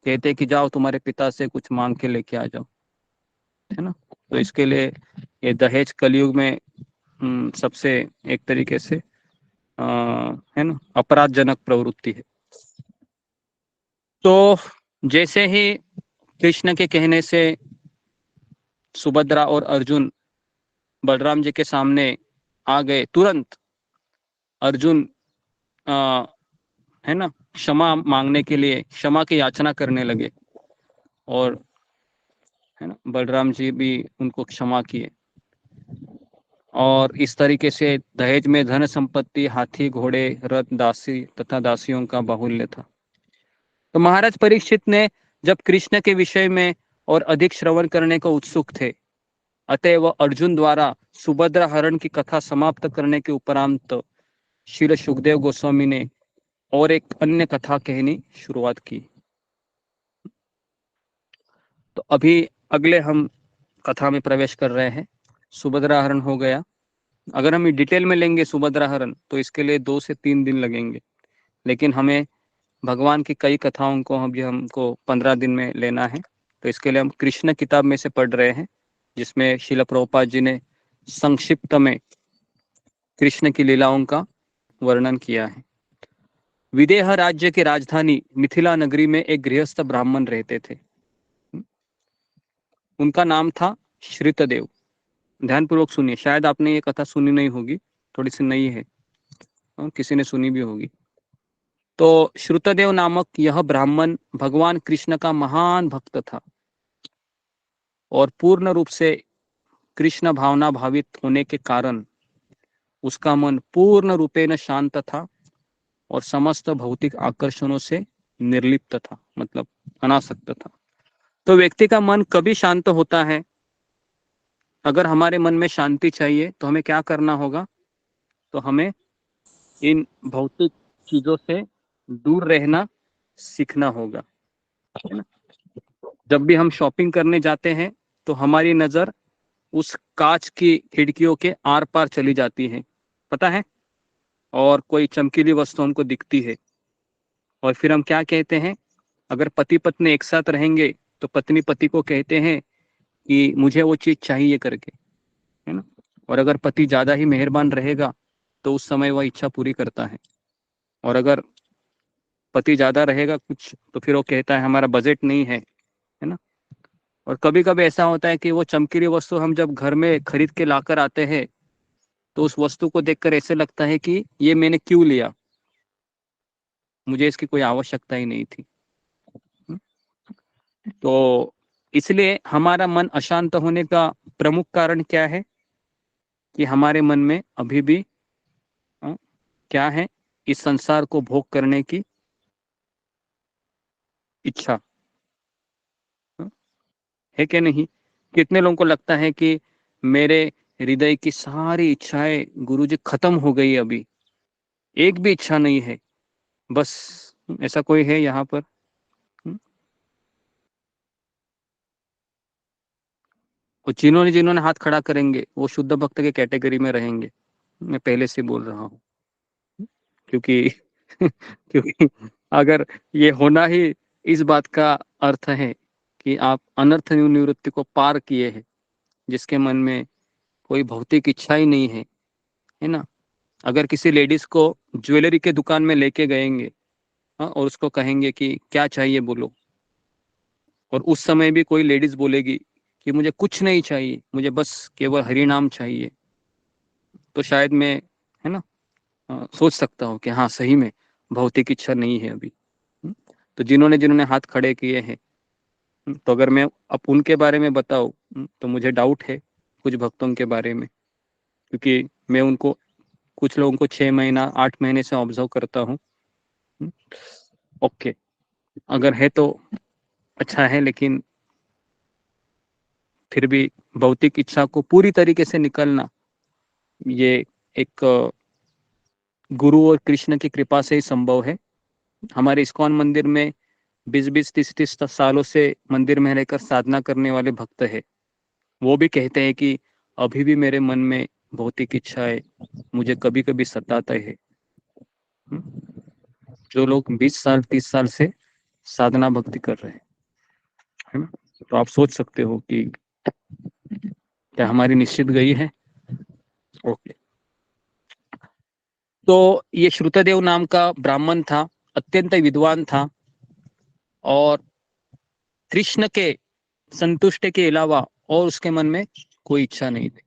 कहते हैं कि जाओ तुम्हारे पिता से कुछ मांग के लेके आ जाओ, है ना। तो इसके लिए ये दहेज कलयुग में सबसे एक तरीके से है ना अपराधजनक प्रवृत्ति है। तो जैसे ही कृष्ण के कहने से सुभद्रा और अर्जुन बलराम जी के सामने आ गए, तुरंत अर्जुन है ना क्षमा मांगने के लिए क्षमा की याचना करने लगे, और है ना बलराम जी भी उनको क्षमा किए। और इस तरीके से दहेज में धन संपत्ति, हाथी, घोड़े, रथ, दासी तथा दासियों का बाहुल्य था। तो महाराज परीक्षित ने जब कृष्ण के विषय में और अधिक श्रवण करने को उत्सुक थे, अतएव अर्जुन द्वारा सुभद्रा हरण की कथा समाप्त करने के उपरांत श्री सुखदेव गोस्वामी ने और एक अन्य कथा कहनी शुरुआत की। तो अभी अगले हम कथा में प्रवेश कर रहे हैं। सुभद्रा हरण हो गया। अगर हम डिटेल में लेंगे सुभद्रा हरण तो इसके लिए 2 से 3 दिन लगेंगे, लेकिन हमें भगवान की कई कथाओं को हमको 15 दिन में लेना है। तो इसके लिए हम कृष्ण किताब में से पढ़ रहे हैं, जिसमें श्रील प्रभुपाद जी ने संक्षिप्त में कृष्ण की लीलाओं का वर्णन किया है। विदेह राज्य की राजधानी मिथिला नगरी में एक गृहस्थ ब्राह्मण रहते थे। उनका नाम था श्रितदेव। ध्यानपूर्वक सुनिए, शायद आपने ये कथा सुनी नहीं होगी, थोड़ी सी नई है, किसी ने सुनी भी होगी। तो श्रुतदेव नामक यह ब्राह्मण भगवान कृष्ण का महान भक्त था और पूर्ण रूप से कृष्ण भावना भावित होने के कारण उसका मन पूर्ण रूपेण शांत था और समस्त भौतिक आकर्षणों से निर्लिप्त था, मतलब अनासक्त था। तो व्यक्ति का मन कभी शांत होता है? अगर हमारे मन में शांति चाहिए तो हमें क्या करना होगा? तो हमें इन भौतिक चीजों से दूर रहना सीखना होगा, है ना। जब भी हम शॉपिंग करने जाते हैं तो हमारी नजर उस कांच की खिड़कियों के आर पार चली जाती है, पता है, और कोई चमकीली वस्तु हमको दिखती है, और फिर हम क्या कहते हैं? अगर पति पत्नी एक साथ रहेंगे तो पत्नी पति को कहते हैं कि मुझे वो चीज चाहिए करके, है ना। और अगर पति ज्यादा ही मेहरबान रहेगा तो उस समय वह इच्छा पूरी करता है, और अगर पति ज्यादा रहेगा कुछ तो फिर वो कहता है हमारा बजट नहीं है ना। और कभी कभी ऐसा होता है कि वो चमकीली वस्तु हम जब घर में खरीद के लाकर आते हैं तो उस वस्तु को देखकर ऐसे लगता है कि ये मैंने क्यों लिया, मुझे इसकी कोई आवश्यकता ही नहीं थी। तो इसलिए हमारा मन अशांत होने का प्रमुख कारण क्या है? कि हमारे मन में अभी भी क्या है? इस संसार को भोग करने की इच्छा है कि नहीं? कितने लोगों को लगता है कि मेरे हृदय की सारी इच्छाएं गुरुजी खत्म हो गई, अभी एक भी इच्छा नहीं है बस। ऐसा कोई है यहाँ पर? और जिन्होंने हाथ खड़ा करेंगे वो शुद्ध भक्त के कैटेगरी में रहेंगे, मैं पहले से बोल रहा हूँ। क्योंकि क्योंकि अगर ये होना ही इस बात का अर्थ है कि आप अनर्थ निवृत्ति को पार किए हैं, जिसके मन में कोई भौतिक इच्छा ही नहीं है ना। अगर किसी लेडीज को ज्वेलरी के दुकान में लेके गएंगे और उसको कहेंगे कि क्या चाहिए बोलो, और उस समय भी कोई लेडीज बोलेगी कि मुझे कुछ नहीं चाहिए, मुझे बस केवल हरि नाम चाहिए, तो शायद मैं, है ना, सोच सकता हूँ कि हाँ सही में भौतिक इच्छा नहीं है अभी। तो जिन्होंने हाथ खड़े किए हैं, तो अगर मैं अब उनके बारे में बताऊं तो मुझे डाउट है कुछ भक्तों के बारे में, क्योंकि मैं उनको, कुछ लोगों को 6 महीना 8 महीने से ऑब्जर्व करता हूँ। ओके, अगर है तो अच्छा है, लेकिन फिर भी भौतिक इच्छा को पूरी तरीके से निकलना ये एक गुरु और कृष्ण की कृपा से ही संभव है। हमारे इस्कॉन मंदिर में 20-20, 30-30 सालों से मंदिर में रहकर साधना करने वाले भक्त है, वो भी कहते हैं कि अभी भी मेरे मन में भौतिक इच्छाएं मुझे कभी कभी सताते हैं। जो लोग 20 साल 30 साल से साधना भक्ति कर रहे हैं, है ना, तो आप सोच सकते हो कि क्या हमारी निश्चित गई है। ओके, तो ये श्रुतदेव नाम का ब्राह्मण था, अत्यंत विद्वान था और कृष्ण के संतुष्टि के अलावा और उसके मन में कोई इच्छा नहीं थी।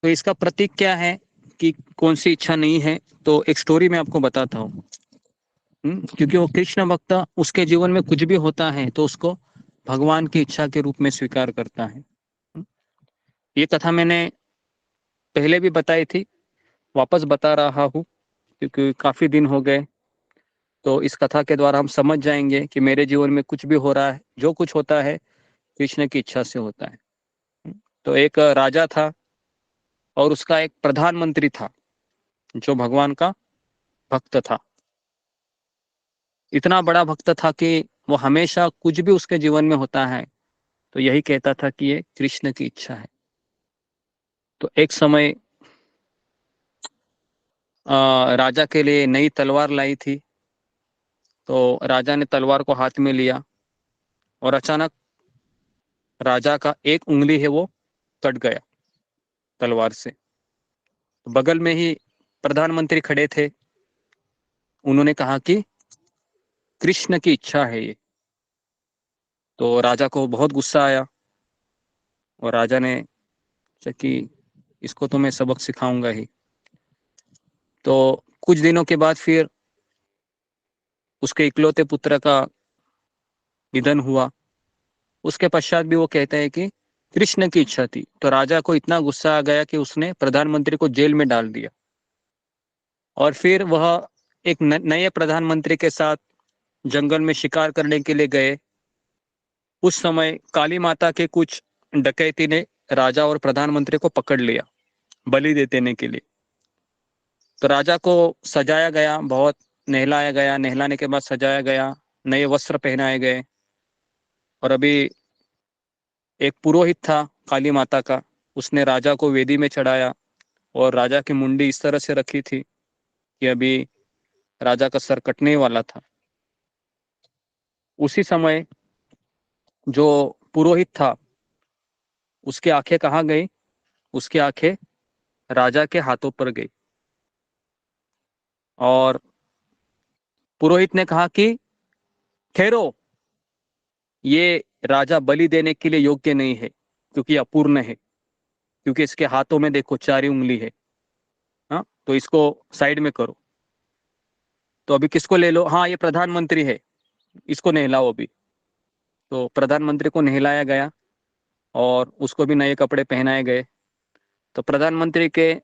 तो इसका प्रतीक क्या है कि कौन सी इच्छा नहीं है? तो एक स्टोरी मैं आपको बताता हूँ। क्योंकि वो कृष्ण भक्त, उसके जीवन में कुछ भी होता है तो उसको भगवान की इच्छा के रूप में स्वीकार करता है। ये कथा मैंने पहले भी बताई थी, वापस बता रहा हूँ क्योंकि काफी दिन हो गए। तो इस कथा के द्वारा हम समझ जाएंगे कि मेरे जीवन में कुछ भी हो रहा है, जो कुछ होता है कृष्ण की इच्छा से होता है। तो एक राजा था और उसका एक प्रधानमंत्री था जो भगवान का भक्त था। इतना बड़ा भक्त था कि वो हमेशा कुछ भी उसके जीवन में होता है तो यही कहता था कि ये कृष्ण की इच्छा है। तो एक समय राजा के लिए नई तलवार लाई थी। तो राजा ने तलवार को हाथ में लिया और अचानक राजा का एक उंगली है वो कट गया तलवार से। तो बगल में ही प्रधानमंत्री खड़े थे, उन्होंने कहा कि कृष्ण की इच्छा है ये। तो राजा को बहुत गुस्सा आया और राजा ने सोचा कि इसको तो मैं सबक सिखाऊंगा ही। तो कुछ दिनों के बाद फिर उसके इकलौते पुत्र का निधन हुआ। उसके पश्चात भी वो कहते हैं कि कृष्ण की इच्छा थी। तो राजा को इतना गुस्सा आ गया कि उसने प्रधानमंत्री को जेल में डाल दिया और फिर वह एक नए प्रधानमंत्री के साथ जंगल में शिकार करने के लिए गए। उस समय काली माता के कुछ डकैती ने राजा और प्रधानमंत्री को पकड़ लिया बलि देने के लिए। तो राजा को सजाया गया, बहुत नहलाया गया, नहलाने के बाद सजाया गया, नए वस्त्र पहनाए गए। और अभी एक पुरोहित था काली माता का, उसने राजा को वेदी में चढ़ाया और राजा की मुंडी इस तरह से रखी थी कि अभी राजा का सर कटने वाला था। उसी समय जो पुरोहित था उसकी आंखें कहाँ गई? उसकी आंखें राजा के हाथों पर गई और पुरोहित ने कहा कि ठहरो, ये राजा बलि देने के लिए योग्य नहीं है क्योंकि अपूर्ण है, क्योंकि इसके हाथों में देखो 4 उंगली है। हाँ, तो इसको साइड में करो। तो अभी किसको ले लो? हाँ, ये प्रधानमंत्री है, इसको नहलाओ अभी। तो प्रधानमंत्री को नहलाया गया और उसको भी नए कपड़े पहनाए गए। तो प्रधानमंत्री के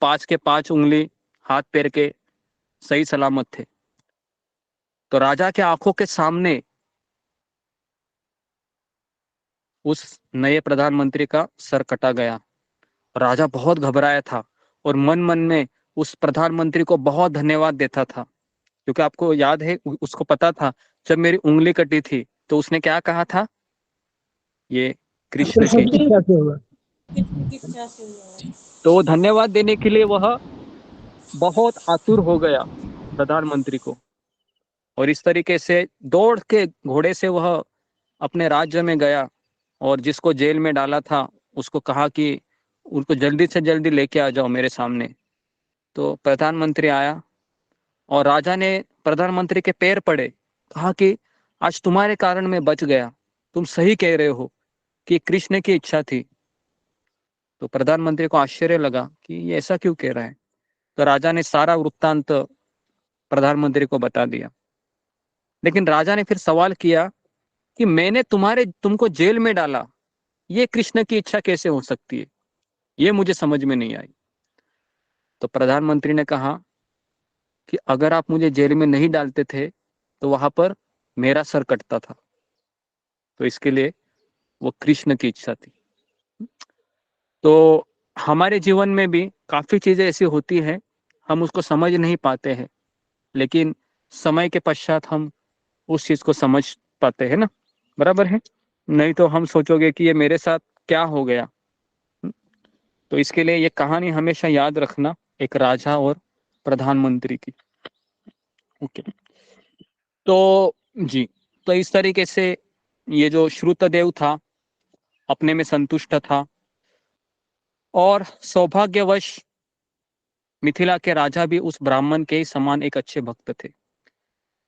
5 के 5 उंगली हाथ पैर के सही सलामत थे। तो राजा के आंखों के सामने उस नए प्रधानमंत्री का सर कटा गया। राजा बहुत घबराया था और मन मन में उस प्रधानमंत्री को बहुत धन्यवाद देता था, क्योंकि आपको याद है उसको पता था जब मेरी उंगली कटी थी तो उसने क्या कहा था? ये कृष्ण की इच्छा से हुआ। तो धन्यवाद देने के लिए वह बहुत आतुर हो गया प्रधानमंत्री को, और इस तरीके से दौड़ के घोड़े से वह अपने राज्य में गया और जिसको जेल में डाला था उसको कहा कि उनको जल्दी से जल्दी लेके आ जाओ मेरे सामने। तो प्रधानमंत्री आया और राजा ने प्रधानमंत्री के पैर पड़े, कहा कि आज तुम्हारे कारण मैं बच गया, तुम सही कह रहे हो कि कृष्ण की इच्छा थी। तो प्रधानमंत्री को आश्चर्य लगा कि ये ऐसा क्यों कह रहा है। तो राजा ने सारा वृत्तांत प्रधानमंत्री को बता दिया। लेकिन राजा ने फिर सवाल किया कि मैंने तुमको जेल में डाला, ये कृष्ण की इच्छा कैसे हो सकती है? ये मुझे समझ में नहीं आई। तो प्रधानमंत्री ने कहा कि अगर आप मुझे जेल में नहीं डालते थे तो वहां पर मेरा सर कटता था, तो इसके लिए वो कृष्ण की इच्छा थी। तो हमारे जीवन में भी काफी चीजें ऐसी होती हैं, हम उसको समझ नहीं पाते हैं, लेकिन समय के पश्चात हम उस चीज को समझ पाते हैं ना, बराबर है। नहीं तो हम सोचोगे कि ये मेरे साथ क्या हो गया। तो इसके लिए ये कहानी हमेशा याद रखना, एक राजा और प्रधानमंत्री की। ओके, तो जी, तो इस तरीके से ये जो श्रुतदेव था अपने में संतुष्ट था, और सौभाग्यवश मिथिला के राजा भी उस ब्राह्मण के ही समान एक अच्छे भक्त थे।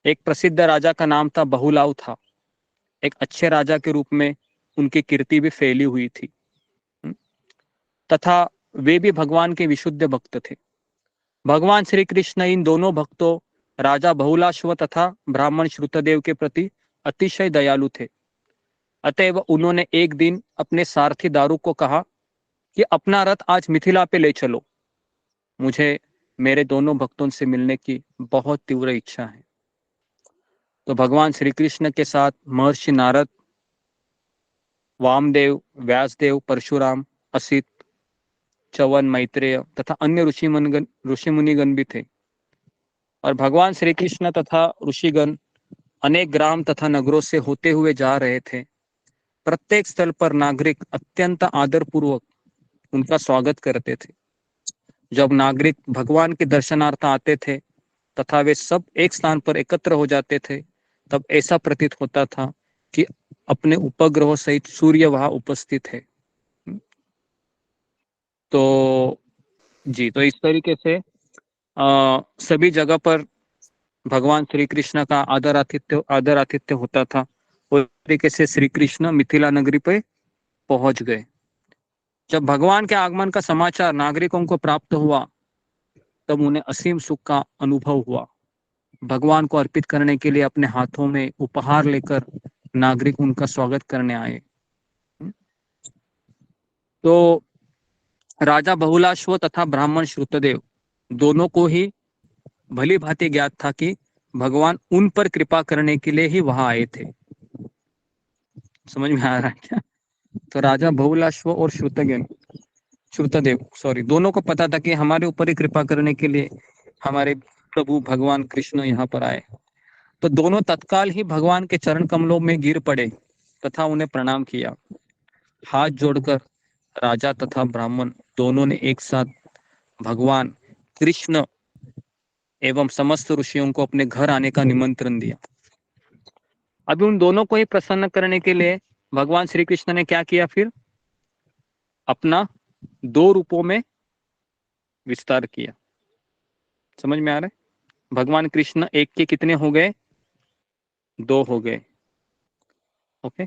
एक प्रसिद्ध राजा का नाम था बहुलाव था। एक अच्छे राजा के रूप में उनकी कीर्ति भी फैली हुई थी, तथा वे भी भगवान के विशुद्ध भक्त थे। भगवान श्री कृष्ण इन दोनों भक्तों राजा बहुलाश्व तथा ब्राह्मण श्रुतदेव के प्रति अतिशय दयालु थे। अतएव उन्होंने एक दिन अपने सारथी दारू को कहा कि अपना रथ आज मिथिला पे ले चलो, मुझे मेरे दोनों भक्तों से मिलने की बहुत तीव्र इच्छा है। तो भगवान श्री कृष्ण के साथ महर्षि नारद, वामदेव, व्यासदेव, परशुराम, असित, चवन, मैत्रेय तथा अन्य ऋषि मुनिगण भी थे। और भगवान श्री कृष्ण तथा ऋषिगण अनेक ग्राम तथा नगरों से होते हुए जा रहे थे। प्रत्येक स्थल पर नागरिक अत्यंत आदरपूर्वक उनका स्वागत करते थे। जब नागरिक भगवान के दर्शनार्थ आते थे तथा वे सब एक स्थान पर एकत्र हो जाते थे, तब ऐसा प्रतीत होता था कि अपने उपग्रहों सहित सूर्य वहां उपस्थित है। तो जी, तो इस तरीके से सभी जगह पर भगवान श्री कृष्ण का आदर आतिथ्य होता था। उस तरीके से श्री कृष्ण मिथिला नगरी पे पहुंच गए। जब भगवान के आगमन का समाचार नागरिकों को प्राप्त हुआ, तब उन्हें असीम सुख का अनुभव हुआ। भगवान को अर्पित करने के लिए अपने हाथों में उपहार लेकर नागरिक उनका स्वागत करने आए। तो राजा बहुलाश्व तथा ब्राह्मण श्रुतदेव दोनों को ही भली भांति ज्ञात था कि भगवान उन पर कृपा करने के लिए ही वहां आए थे। समझ में आ रहा है क्या? तो राजा बहुलाश्व और श्रुतदेव दोनों को पता था कि हमारे ऊपर ही कृपा करने के लिए हमारे प्रभु भगवान कृष्ण यहाँ पर आए। तो दोनों तत्काल ही भगवान के चरण कमलों में गिर पड़े तथा उन्हें प्रणाम किया। हाथ जोड़कर राजा तथा ब्राह्मण दोनों ने एक साथ भगवान कृष्ण एवं समस्त ऋषियों को अपने घर आने का निमंत्रण दिया। अभी उन दोनों को ही प्रसन्न करने के लिए भगवान श्री कृष्ण ने क्या किया? फिर अपना 2 रूपों में विस्तार किया। समझ में आ रहा है? भगवान कृष्ण एक के कितने हो गए? 2 हो गए। ओके,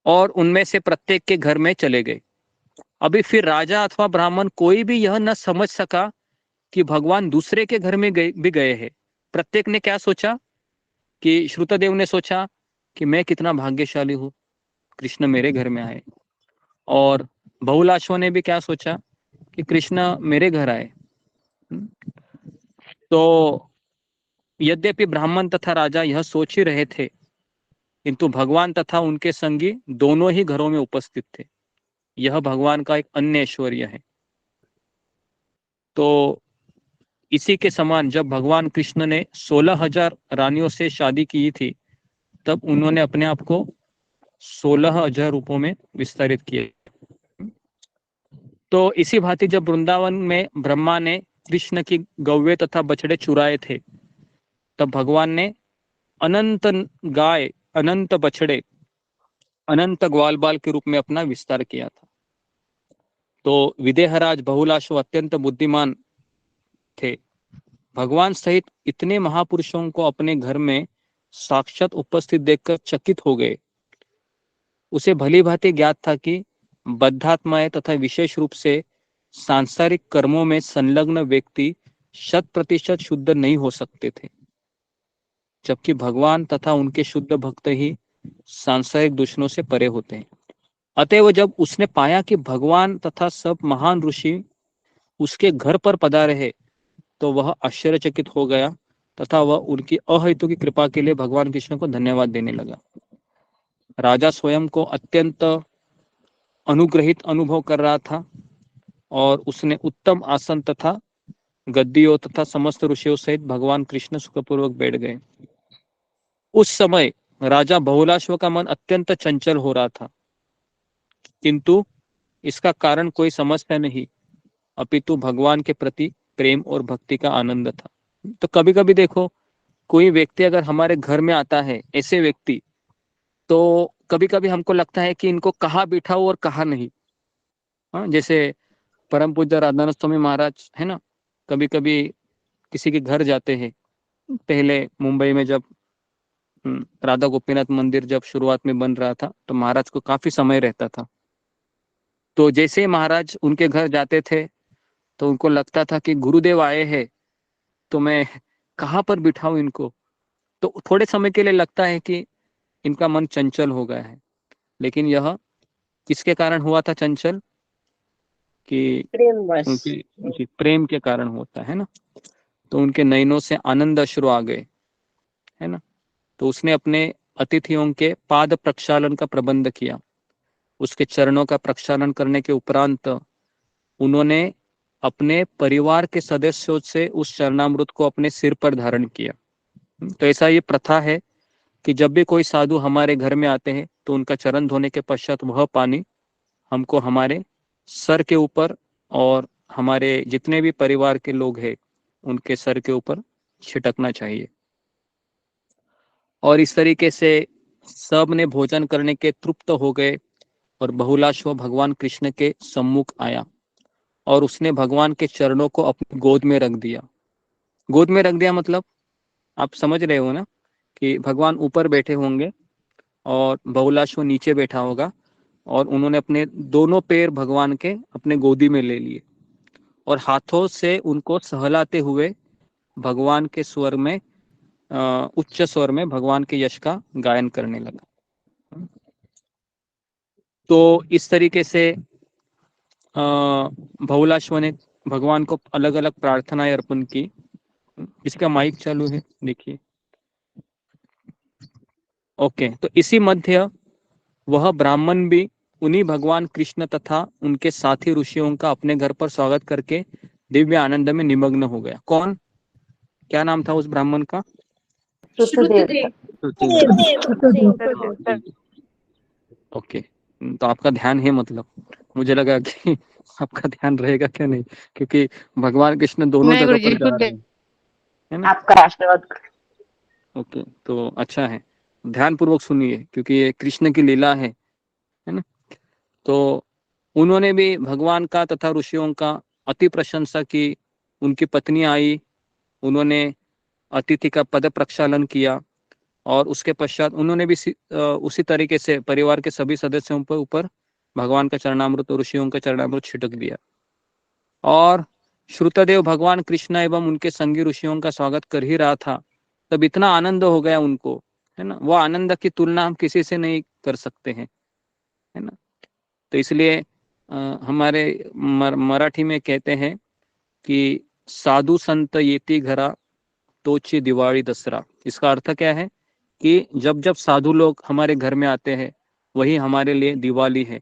और उनमें से प्रत्येक के घर में चले गए। अभी फिर राजा अथवा ब्राह्मण कोई भी यह न समझ सका कि भगवान दूसरे के घर में भी गए हैं। प्रत्येक ने क्या सोचा कि श्रुतदेव ने सोचा कि मैं कितना भाग्यशाली हूँ, कृष्ण मेरे घर में आए। और बहुलाश्व ने भी क्या सोचा कि कृष्ण मेरे घर आए। तो यद्यपि ब्राह्मण तथा राजा यह सोच ही रहे थे, किंतु भगवान तथा उनके संगी दोनों ही घरों में उपस्थित थे। यह भगवान का एक अन्य ऐश्वर्य है। तो इसी के समान जब भगवान कृष्ण ने 16,000 रानियों से शादी की थी, तब उन्होंने अपने आप को 16,000 रूपों में विस्तारित किया। तो इसी भांति जब वृंदावन में ब्रह्मा ने कृष्ण की गौवे तथा बछड़े चुराए थे, तब भगवान ने अनंत गाय, अनंत बछड़े, अनंत ग्वाल बाल के रूप में अपना विस्तार किया था। तो विदेहराज बहुलाश्व अत्यंत बुद्धिमान थे। भगवान सहित इतने महापुरुषों को अपने घर में साक्षात उपस्थित देखकर चकित हो गए। उसे भली भांति ज्ञात था कि बद्धात्माएं तथा विशेष रूप से सांसारिक कर्मों में संलग्न व्यक्ति 100% शुद्ध नहीं हो सकते थे, जबकि भगवान तथा उनके शुद्ध भक्त ही सांसारिक दूषणों से परे होते हैं। अतएव जब उसने पाया कि भगवान तथा सब महान ऋषि उसके घर पर पधारे हैं, तो वह आश्चर्यचकित हो गया तथा वह उनकी अहेतु की कृपा के लिए भगवान कृष्ण को धन्यवाद देने लगा। राजा स्वयं को अत्यंत अनुग्रहित अनुभव कर रहा था और उसने उत्तम आसन तथा गद्दियों तथा समस्त ऋषियों सहित भगवान कृष्ण सुखपूर्वक बैठ गए। उस समय राजा बहुलाश्व का मन अत्यंत चंचल हो रहा था, किंतु इसका कारण कोई समझता नहीं, अपितु भगवान के प्रति प्रेम और भक्ति का आनंद था। तो कभी कभी देखो, कोई व्यक्ति अगर हमारे घर में आता है, ऐसे व्यक्ति, तो कभी कभी हमको लगता है कि इनको कहाँ बिठाओ और कहाँ नहीं। हाँ, जैसे परम पूज्य राधानाथ स्वामी महाराज है ना, कभी कभी किसी के घर जाते हैं। पहले मुंबई में जब राधा गोपीनाथ मंदिर जब शुरुआत में बन रहा था, तो महाराज को काफी समय रहता था। तो जैसे ही महाराज उनके घर जाते थे, तो उनको लगता था कि गुरुदेव आए हैं, तो मैं कहाँ पर बिठाऊं इनको। तो थोड़े समय के लिए लगता है कि इनका मन चंचल हो गया है, लेकिन यह किसके कारण हुआ था चंचल? कि उनकी प्रेम के कारण होता है ना। तो उनके नयनों से आनंद अश्रु आ गए, है ना। तो उसने अपने अतिथियों के पाद प्रक्षालन का प्रबंध किया। उसके चरणों का प्रक्षालन करने के उपरांत उन्होंने अपने परिवार के सदस्यों से उस चरणामृत को अपने सिर पर धारण किया। तो ऐसा ये प्रथा है कि जब भी कोई साधु हमारे घर में आते हैं, तो उनका चरण धोने के पश्चात वह पानी हमको हमारे सर के ऊपर और हमारे जितने भी परिवार के लोग हैं उनके सर के ऊपर छिटकना चाहिए। और इस तरीके से सब ने भोजन करने के तृप्त हो गए और बहुलाश्व भगवान कृष्ण के सम्मुख आया और उसने भगवान के चरणों को अपनी गोद में रख दिया। गोद में रख दिया मतलब आप समझ रहे हो ना, कि भगवान ऊपर बैठे होंगे और बहुलाश्व नीचे बैठा होगा, और उन्होंने अपने दोनों पैर भगवान के अपने गोदी में ले लिए और हाथों से उनको सहलाते हुए भगवान के स्वर में उच्च स्वर में भगवान के यश का गायन करने लगा। तो इस तरीके से बहुलाश्व ने भगवान को अलग अलग प्रार्थनाएं अर्पण की। इसका माइक चालू है, देखिए। ओके, तो इसी मध्य वह ब्राह्मण भी उन्हीं भगवान कृष्ण तथा उनके साथी ऋषियों का अपने घर पर स्वागत करके दिव्य आनंद में निमग्न हो गया। कौन, क्या नाम था उस ब्राह्मण का? ओके, तो आपका ध्यान है, मतलब मुझे लगा कि आपका ध्यान रहेगा क्या नहीं, क्योंकि भगवान कृष्ण दोनों जगह पर जा रहे हैं, है ना। आपका आशीर्वाद। ओके, तो अच्छा है, ध्यान पूर्वक सुनिए, क्योंकि ये कृष्ण की लीला है ना। तो उन्होंने भी भगवान का तथा ऋषियों का अति प्रशंसा की। उनकी पत्नी आई, उन्होंने अतिथि का पद प्रक्षालन किया और उसके पश्चात उन्होंने भी उसी तरीके से परिवार के सभी सदस्यों पर ऊपर भगवान का चरणामृत और ऋषियों का चरणामृत छिटक दिया। और श्रुतदेव भगवान कृष्ण एवं उनके संगी ऋषियों का स्वागत कर ही रहा था, तब इतना आनंद हो गया उनको, है ना। वो आनंद की तुलना हम किसी से नहीं कर सकते हैं, है ना। तो इसलिए हमारे मराठी में कहते हैं कि साधु संत येती घरा तोची दिवाळी दसरा। इसका अर्थ क्या है कि जब जब साधु लोग हमारे घर में आते हैं, वही हमारे लिए दिवाली है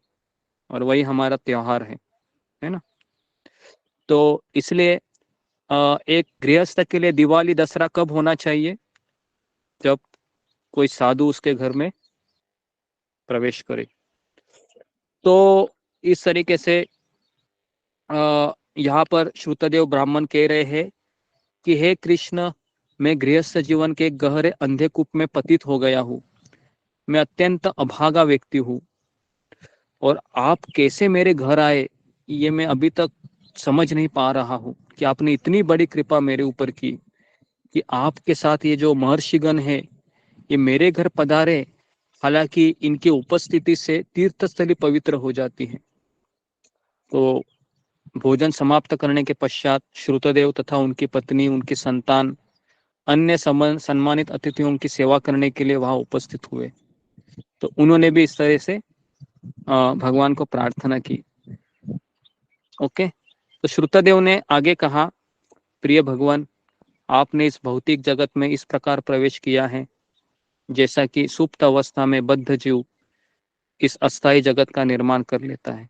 और वही हमारा त्योहार है ना। तो इसलिए एक गृहस्थ के लिए दिवाली दसरा कब होना चाहिए? जब कोई साधु उसके घर में प्रवेश करे। तो इस तरीके से यहाँ पर श्रुतदेव ब्राह्मण कह रहे हैं कि हे कृष्ण, मैं गृहस्थ जीवन के गहरे अंधेकूप में पतित हो गया हूँ। मैं अत्यंत अभागा व्यक्ति हूँ और आप कैसे मेरे घर आए, ये मैं अभी तक समझ नहीं पा रहा हूँ कि आपने इतनी बड़ी कृपा मेरे ऊपर की कि आपके साथ ये जो महर्षिगण है ये मेरे घर पधारे। हालांकि इनकी उपस्थिति से तीर्थस्थली पवित्र हो जाती है। तो भोजन समाप्त करने के पश्चात श्रुतदेव तथा उनकी पत्नी, उनकी संतान, अन्य सम्मानित अतिथियों की सेवा करने के लिए वहां उपस्थित हुए। तो उन्होंने भी इस तरह से भगवान को प्रार्थना की। ओके, तो श्रुतदेव ने आगे कहा, प्रिय भगवान, आपने इस भौतिक जगत में इस प्रकार प्रवेश किया है जैसा कि सुप्त अवस्था में बद्ध जीव इस अस्थायी जगत का निर्माण कर लेता है।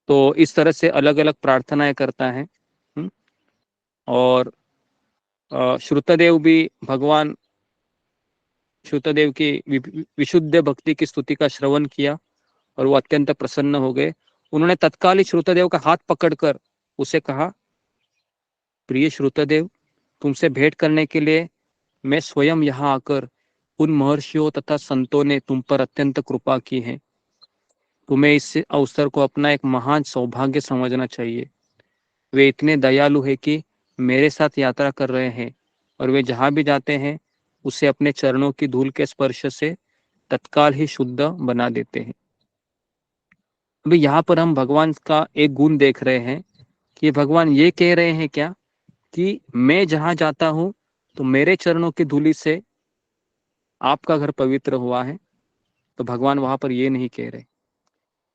तो इस तरह से अलग अलग प्रार्थनाएं करता है। और श्रुतदेव भी भगवान श्रुतदेव की विशुद्ध भक्ति की स्तुति का श्रवण किया और वो अत्यंत प्रसन्न हो गए। उन्होंने तत्काल ही श्रुतदेव का हाथ पकड़कर उसे कहा, प्रिय श्रुतदेव, तुमसे भेंट करने के लिए मैं स्वयं यहाँ आकर उन महर्षियों तथा संतों ने तुम पर अत्यंत कृपा की है। तुम्हें इस अवसर को अपना एक महान सौभाग्य समझना चाहिए। वे इतने दयालु है कि मेरे साथ यात्रा कर रहे हैं और वे जहाँ भी जाते हैं उसे अपने चरणों की धूल के स्पर्श से तत्काल ही शुद्ध बना देते हैं। अभी यहाँ पर हम भगवान का एक गुण देख रहे हैं कि भगवान ये कह रहे हैं क्या कि मैं जहाँ जाता हूँ तो मेरे चरणों की धूली से आपका घर पवित्र हुआ है। तो भगवान वहां पर ये नहीं कह रहे।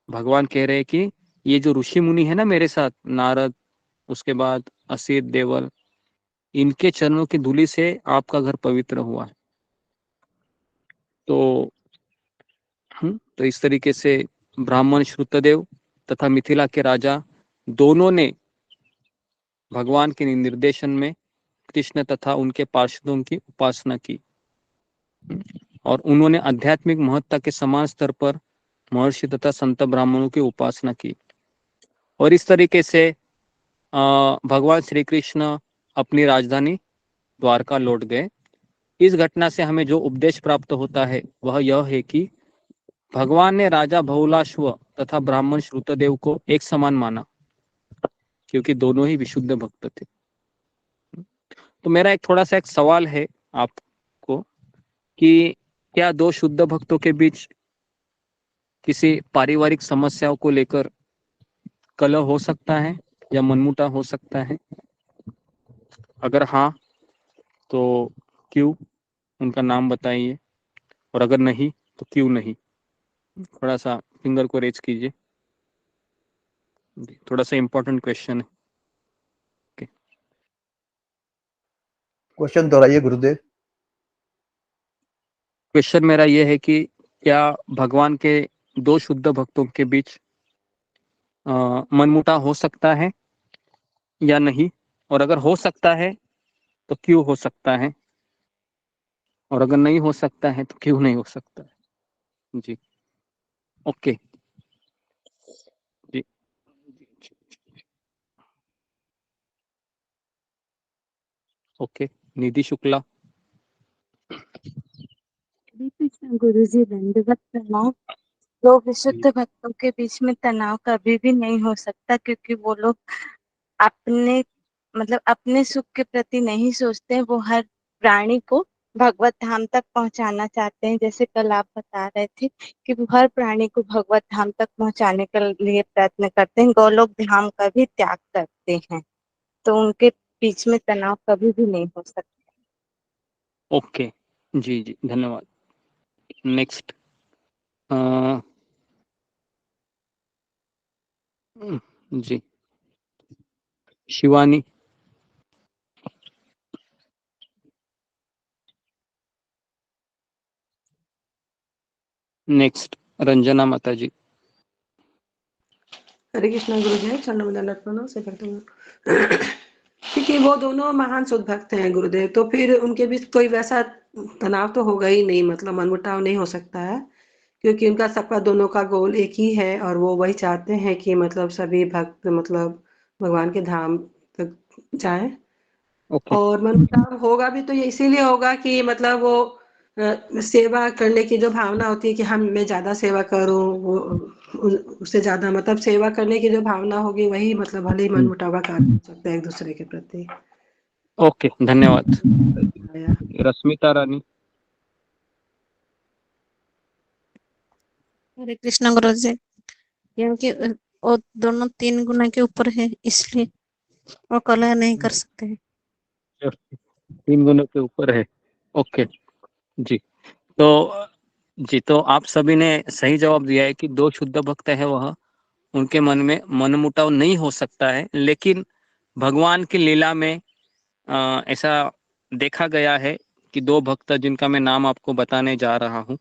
भगवान कह रहे हैं कि ये जो ऋषि मुनि है ना मेरे साथ, नारद, उसके बाद असित, देवल, इनके चरणों की धूली से आपका घर पवित्र हुआ है। तो इस तरीके से ब्राह्मण श्रुतदेव तथा मिथिला के राजा दोनों ने भगवान के निर्देशन में कृष्ण तथा उनके पार्षदों की उपासना की और उन्होंने आध्यात्मिक महत्ता के समान स्तर पर महर्षि तथा संत ब्राह्मणों की उपासना की। और इस तरीके से भगवान श्री कृष्ण अपनी राजधानी द्वारका लौट गए। इस घटना से हमें जो उपदेश प्राप्त होता है वह यह है कि भगवान ने राजा बहुलाश्व तथा ब्राह्मण श्रुतदेव को एक समान माना क्योंकि दोनों ही विशुद्ध भक्त थे। तो मेरा एक थोड़ा सा एक सवाल है आपको कि क्या दो शुद्ध भक्तों के बीच किसी पारिवारिक समस्याओं को लेकर कलह हो सकता है या मनमुटाव हो सकता है? अगर हाँ तो क्यों, उनका नाम बताइए, और अगर नहीं तो क्यों नहीं? थोड़ा सा फिंगर को रेज कीजिए। थोड़ा सा इम्पोर्टेंट क्वेश्चन है। क्वेश्चन दोहराइए गुरुदेव। क्वेश्चन मेरा यह है कि क्या भगवान के दो शुद्ध भक्तों के बीच मनमुटाव हो सकता है या नहीं, और अगर हो सकता है तो क्यों हो सकता है, और अगर नहीं हो सकता है तो क्यों नहीं हो सकता है? जी, ओके जी। ओके, निधि शुक्ला। हरे कृष्ण गुरु जी, दंडवत प्रणाम। दो विशुद्ध भक्तों के बीच में तनाव कभी भी नहीं हो सकता क्योंकि वो लोग अपने मतलब अपने सुख के प्रति नहीं सोचते हैं। वो हर प्राणी को भगवत धाम तक पहुंचाना चाहते हैं। जैसे कल आप बता रहे थे कि वो हर प्राणी को भगवत धाम तक पहुंचाने के लिए प्रयत्न करते हैं। गोलोक धाम का भी त्याग करते हैं, तो उनके बीच में तनाव कभी भी नहीं हो सकता। ओके जी जी, धन्यवाद। नेक्स्ट जी, शिवानी। नेक्स्ट रंजना माता जी। हरे कृष्णा गुरुदेव, चरण में दंडवत प्रणाम से करते हैं। क्योंकि वो दोनों महान शुद्ध भक्त हैं गुरुदेव, तो फिर उनके बीच कोई वैसा तनाव तो होगा ही नहीं, मतलब मनमुटाव नहीं हो सकता है, क्योंकि उनका सबका दोनों का गोल एक ही है और वो वही चाहते हैं कि मतलब सभी भक्त मतलब भगवान के धाम तक जाएं। और मनमुटाव होगा भी तो ये इसीलिए होगा कि मतलब वो सेवा करने की जो भावना होती है कि मैं ज्यादा सेवा करूं, वो उससे ज्यादा मतलब सेवा करने की जो भावना होगी वही मतलब भले ही मनमुटाव का कारण हो सकता है एक दूसरे के प्रति। ओके, धन्यवाद। रश्मिता रानी। हरे कृष्णा गुरु जी, क्योंकि वो दोनों 3 गुना के ऊपर है इसलिए वो कलह नहीं कर सकते हैं। 3 गुणों के ऊपर है। ओके जी। तो आप सभी ने सही जवाब दिया है कि दो शुद्ध भक्त है वह उनके मन में मनमुटाव नहीं हो सकता है, लेकिन भगवान की लीला में ऐसा देखा गया है कि 2 भक्त जिनका मैं नाम आपको बताने जा रहा हूँ,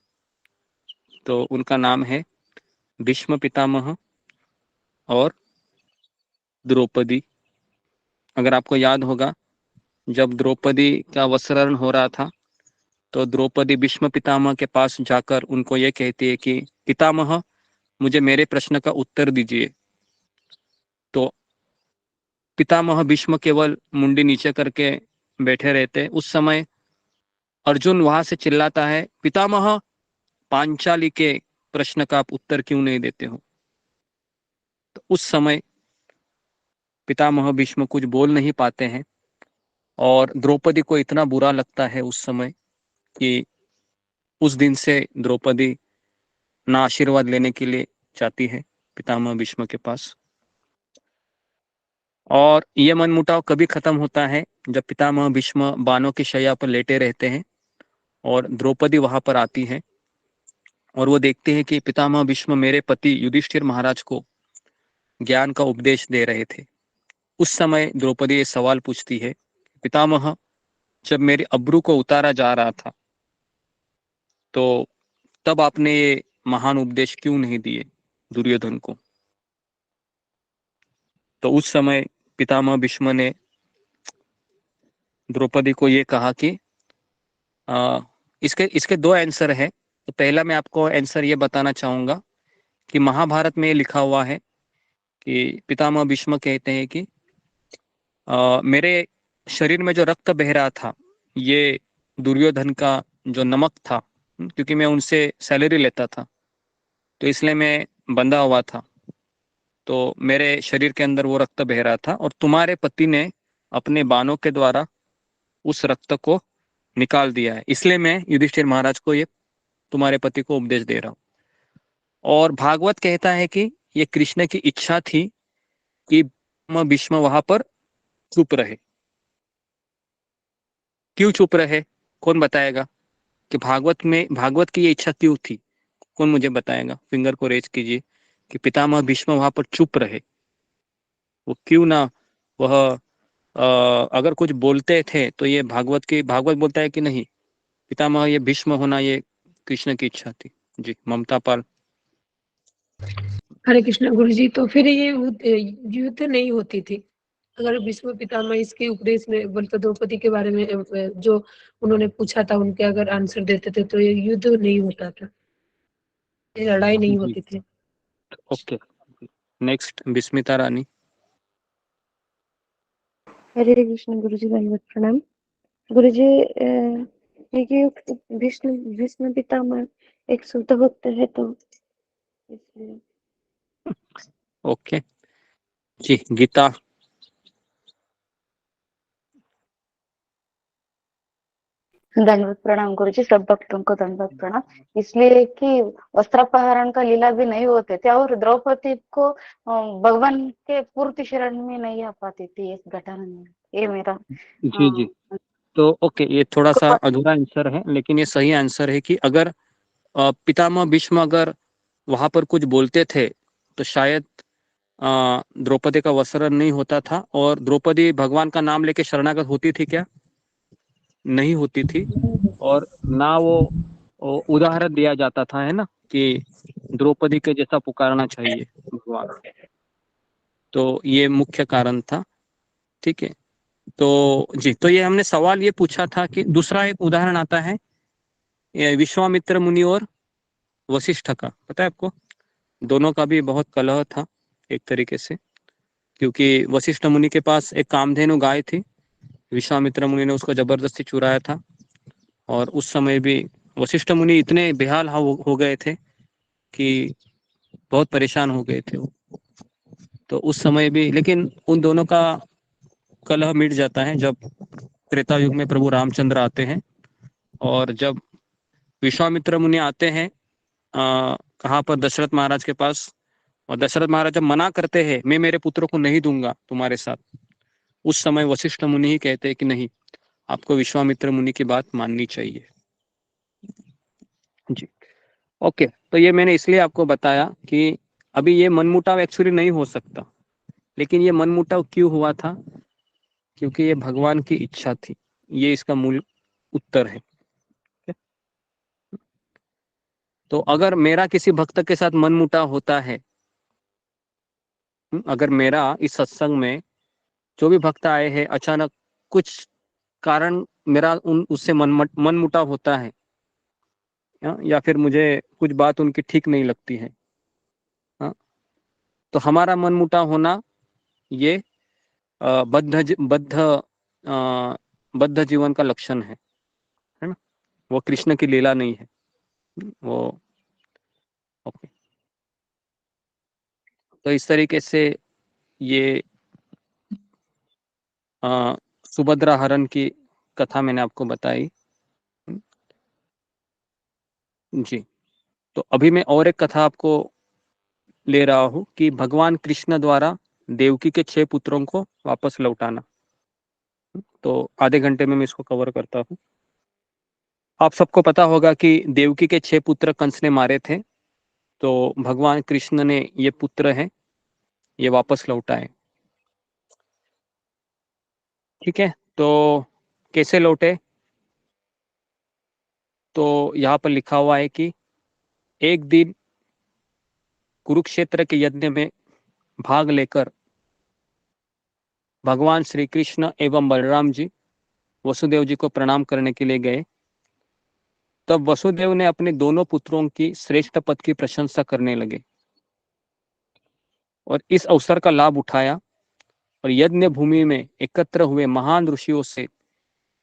तो उनका नाम है भीष्म पितामह और द्रौपदी। अगर आपको याद होगा, जब द्रौपदी का वस्त्रहरण हो रहा था तो द्रौपदी भीष्म पितामह के पास जाकर उनको ये कहती है कि पितामह, मुझे मेरे प्रश्न का उत्तर दीजिए। तो पितामह भीष्म केवल मुंडी नीचे करके बैठे रहते। उस समय अर्जुन वहां से चिल्लाता है, पितामह, पांचाली के प्रश्न का आप उत्तर क्यों नहीं देते हो? तो उस समय पितामह भीष्म कुछ बोल नहीं पाते हैं और द्रौपदी को इतना बुरा लगता है उस समय कि उस दिन से द्रौपदी ना आशीर्वाद लेने के लिए जाती है पितामह भीष्म के पास। और ये मनमुटाव कभी खत्म होता है जब पितामह भीष्म बाणों की शैया पर लेटे रहते हैं और द्रौपदी वहां पर आती है और वो देखते हैं कि पितामह भीष्म मेरे पति युधिष्ठिर महाराज को ज्ञान का उपदेश दे रहे थे। उस समय द्रौपदी ये सवाल पूछती है, पितामह, जब मेरे अब्रू को उतारा जा रहा था तो तब आपने ये महान उपदेश क्यों नहीं दिए दुर्योधन को? तो उस समय पितामह भीष्म ने द्रौपदी को ये कहा कि इसके इसके दो आंसर है। तो पहला मैं आपको आंसर ये बताना चाहूंगा कि महाभारत में लिखा हुआ है कि पितामह भीष्म कहते हैं कि मेरे शरीर में जो रक्त बह रहा था ये दुर्योधन का जो नमक था, क्योंकि मैं उनसे सैलरी लेता था तो इसलिए मैं बंधा हुआ था, तो मेरे शरीर के अंदर वो रक्त बह रहा था और तुम्हारे पति ने अपने बाणों के द्वारा उस रक्त को निकाल दिया है, इसलिए मैं युधिष्ठिर महाराज को ये तुम्हारे पति को उपदेश दे रहा हूँ। और भागवत कहता है कि ये कृष्ण की इच्छा थी कि भीष्म वहां पर चुप रहे। क्यों चुप रहे, कौन बताएगा कि भागवत की ये इच्छा क्यों थी? कौन मुझे बताएगा? फिंगर को रेज कीजिए कि पितामह भीष्म वहां पर चुप रहे, वो क्यों ना वह अगर कुछ बोलते थे तो ये भागवत बोलता है कि नहीं, पितामह ये भीष्म होना ये कृष्ण की इच्छा थी। जी, ममता पाल। हरे कृष्ण गुरु जी, तो फिर ये युद्ध नहीं होती थी अगर भीष्म पितामह इसके उपदेश में बल्कि द्रौपदी के बारे में जो उन्होंने पूछा था उनके अगर आंसर देते थे तो ये युद्ध नहीं होता था, ये लड़ाई नहीं होती थी। ओके, नेक्स्ट बिस्मिता रानी। हरे कृष्ण गुरुजी, धन्यवाद प्रणाम। गुरुजी, देखिए भीष्म पितामह एक शुद्ध भक्त है तो इसलिए। ओके जी, गीता। दंडवत प्रणाम गुरुजी, सब भक्तों को दंडवत प्रणाम। इसलिए कि वस्त्रापहरण का लीला भी नहीं होते थे और द्रौपदी को भगवान के पूर्ति शरण में नहीं आ पाती थी इस घटना में। ये मेरा जी जी, तो ओके, ये थोड़ा सा अधूरा आंसर है लेकिन ये सही आंसर है कि अगर पितामह भीष्म अगर वहां पर कुछ बोलते थे तो शायद द्रौपदी का वस्त्र नहीं होता था। और द्रौपदी भगवान का नाम लेके शरणागत होती थी क्या? नहीं होती थी। और ना वो उदाहरण दिया जाता था, है ना, कि द्रौपदी के जैसा पुकारना चाहिए भगवान। तो ये मुख्य कारण था। ठीक है, तो जी, तो ये हमने सवाल ये पूछा था कि दूसरा एक उदाहरण आता है विश्वामित्र मुनि और वशिष्ठ का, पता है आपको? दोनों का भी बहुत कलह था एक तरीके से, क्योंकि वशिष्ठ मुनि के पास एक कामधेनु गाय थी, विश्वामित्र मुनि ने उसको जबरदस्ती चुराया था। और उस समय भी वशिष्ठ मुनि इतने बेहाल हो गए थे कि बहुत परेशान हो गए थे वो। तो उस समय भी, लेकिन उन दोनों का कलह मिट जाता है जब त्रेता युग में प्रभु रामचंद्र आते हैं। और जब विश्वामित्र मुनि आते हैं कहाँ पर? दशरथ महाराज के पास। और दशरथ महाराज जब मना करते हैं, मैं मेरे पुत्रों को नहीं दूंगा तुम्हारे साथ, उस समय वशिष्ठ मुनि ही कहते हैं कि नहीं, आपको विश्वामित्र मुनि की बात माननी चाहिए। जी, ओके, तो ये मैंने इसलिए आपको बताया कि अभी ये मनमुटाव एक्चुअली नहीं हो सकता, लेकिन ये मनमुटाव क्यों हुआ था? क्योंकि ये भगवान की इच्छा थी। ये इसका मूल उत्तर है। तो अगर मेरा किसी भक्त के साथ मनमुटाव होता है, अगर मेरा इस सत्संग में जो भी भक्त आए हैं अचानक कुछ कारण मेरा उससे मन मुटाव होता है, या फिर मुझे कुछ बात उनकी ठीक नहीं लगती है, तो हमारा मन मुटाव होना ये बद्ध जीवन का लक्षण है ना। वो कृष्ण की लीला नहीं है वो। ओके, तो इस तरीके से ये सुभद्रा हरण की कथा मैंने आपको बताई जी। तो अभी मैं और एक कथा आपको ले रहा हूँ कि भगवान कृष्ण द्वारा देवकी के 6 पुत्रों को वापस लौटाना। तो आधे घंटे में मैं इसको कवर करता हूँ। आप सबको पता होगा कि देवकी के 6 पुत्र कंस ने मारे थे, तो भगवान कृष्ण ने ये पुत्र हैं ये वापस लौटाए। ठीक है, तो कैसे लौटे? तो यहाँ पर लिखा हुआ है कि एक दिन कुरुक्षेत्र के यज्ञ में भाग लेकर भगवान श्री कृष्ण एवं बलराम जी वसुदेव जी को प्रणाम करने के लिए गए। तब वसुदेव ने अपने दोनों पुत्रों की श्रेष्ठ पद की प्रशंसा करने लगे और इस अवसर का लाभ उठाया और यज्ञ भूमि में एकत्र हुए महान ऋषियों से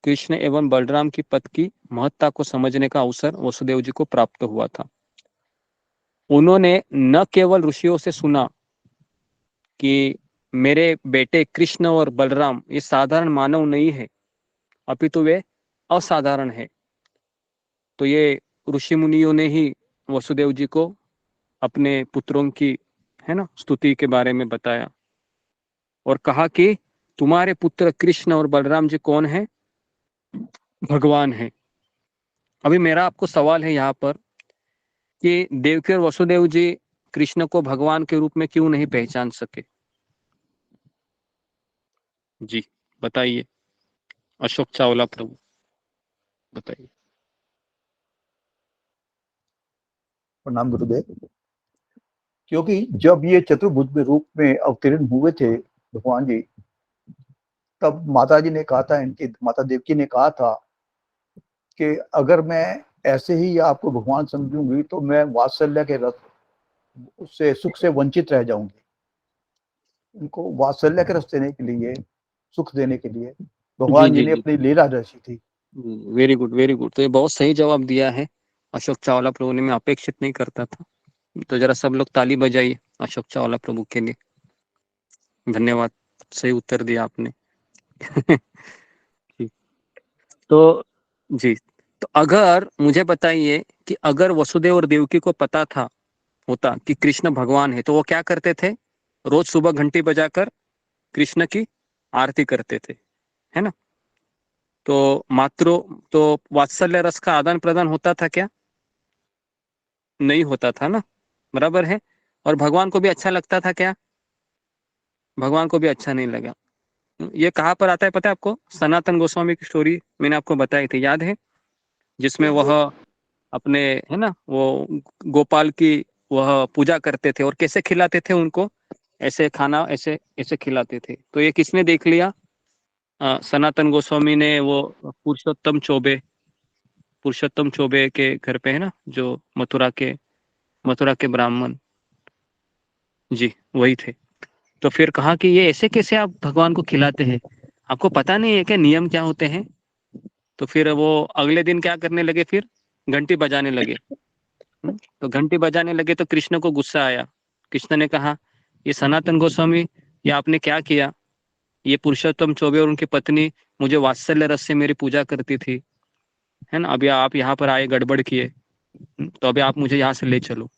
कृष्ण एवं बलराम की पद की महत्ता को समझने का अवसर वसुदेव जी को प्राप्त हुआ था। उन्होंने न केवल ऋषियों से सुना कि मेरे बेटे कृष्ण और बलराम ये साधारण मानव नहीं है, अपितु वे असाधारण है। तो ये ऋषि मुनियों ने ही वसुदेव जी को अपने पुत्रों की स्तुति के बारे में बताया और कहा कि तुम्हारे पुत्र कृष्ण और बलराम जी कौन है? भगवान है। अभी मेरा आपको सवाल है यहाँ पर कि देवकी और वसुदेव जी कृष्ण को भगवान के रूप में क्यों नहीं पहचान सके? जी बताइए, अशोक चावला प्रभु बताइए। प्रणाम गुरुदेव। क्योंकि जब ये चतुर्भुज में रूप में अवतीर्ण हुए थे भगवान जी, तब माता जी ने कहा था, इनकी माता देवकी ने कहा था कि अगर मैं ऐसे ही आपको भगवान समझूंगी तो मैं वात्सल्य के रस उससे सुख से वंचित रह जाऊंगी। उनको वात्सल्य के रस देने के लिए, सुख देने के लिए भगवान जी ने अपनी लीला रची थी। Very good, very good. तो ये बहुत सही जवाब दिया है अशोक चावला प्रभु ने, मैं अपेक्षित नहीं करता था। तो जरा सब लोग ताली बजाइए अशोक चावला प्रभु के लिए। धन्यवाद, सही उत्तर दिया आपने। तो जी, तो अगर मुझे बताइए कि अगर वसुदेव और देवकी को पता था होता कि कृष्ण भगवान है तो वो क्या करते थे? रोज सुबह घंटी बजाकर कृष्ण की आरती करते थे, है ना। तो तो वात्सल्य रस का आदान प्रदान होता था क्या? नहीं होता था ना, बराबर है। और भगवान को भी अच्छा लगता था क्या? भगवान को भी अच्छा नहीं लगा। ये कहाँ पर आता है पता है आपको? सनातन गोस्वामी की स्टोरी मैंने आपको बताई थी, याद है? जिसमें वह अपने वो गोपाल की वह पूजा करते थे और कैसे खिलाते थे उनको, ऐसे खाना ऐसे ऐसे खिलाते थे। तो ये किसने देख लिया? सनातन गोस्वामी ने। वो पुरुषोत्तम चौबे के घर पे है ना, जो मथुरा के ब्राह्मण जी वही थे। तो फिर कहा कि ये ऐसे कैसे आप भगवान को खिलाते हैं, आपको पता नहीं है क्या नियम क्या होते हैं? तो फिर वो अगले दिन क्या करने लगे? फिर घंटी बजाने लगे। तो घंटी बजाने लगे तो कृष्ण को गुस्सा आया। कृष्ण ने कहा, ये सनातन गोस्वामी, ये आपने क्या किया? ये पुरुषोत्तम चौबे और उनकी पत्नी मुझे वात्सल्य रस से मेरी पूजा करती थी, है ना। अभी आप यहाँ पर आए, गड़बड़ किए, तो अभी आप मुझे यहाँ से ले चलो।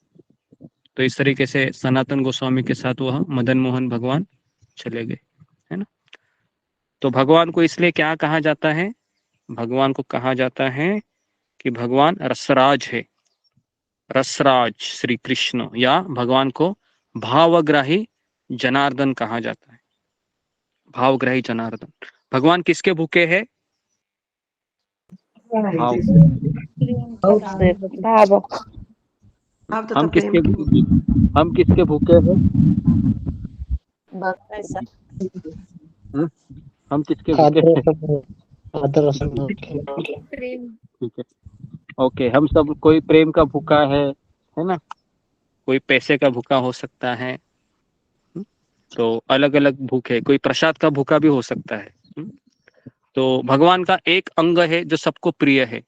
तो इस तरीके से सनातन गोस्वामी के साथ वह मदन मोहन भगवान चले गए, है ना। तो भगवान को इसलिए क्या कहा जाता है? भगवान को कहा जाता है कि भगवान रसराज है। रसराज श्री कृष्ण, या भगवान को भावग्राही जनार्दन कहा जाता है। भावग्राही जनार्दन। भगवान किसके भूखे हैं? भाव। हम किसके भूखे हैं? हम किसके भूखे हैं? प्रेम। ठीक है, ओके। हम सब, कोई प्रेम का भूखा है ना, कोई पैसे का भूखा हो सकता है, तो अलग अलग भूख है। कोई प्रसाद का भूखा भी हो सकता है। तो भगवान का एक अंग है जो सबको प्रिय है,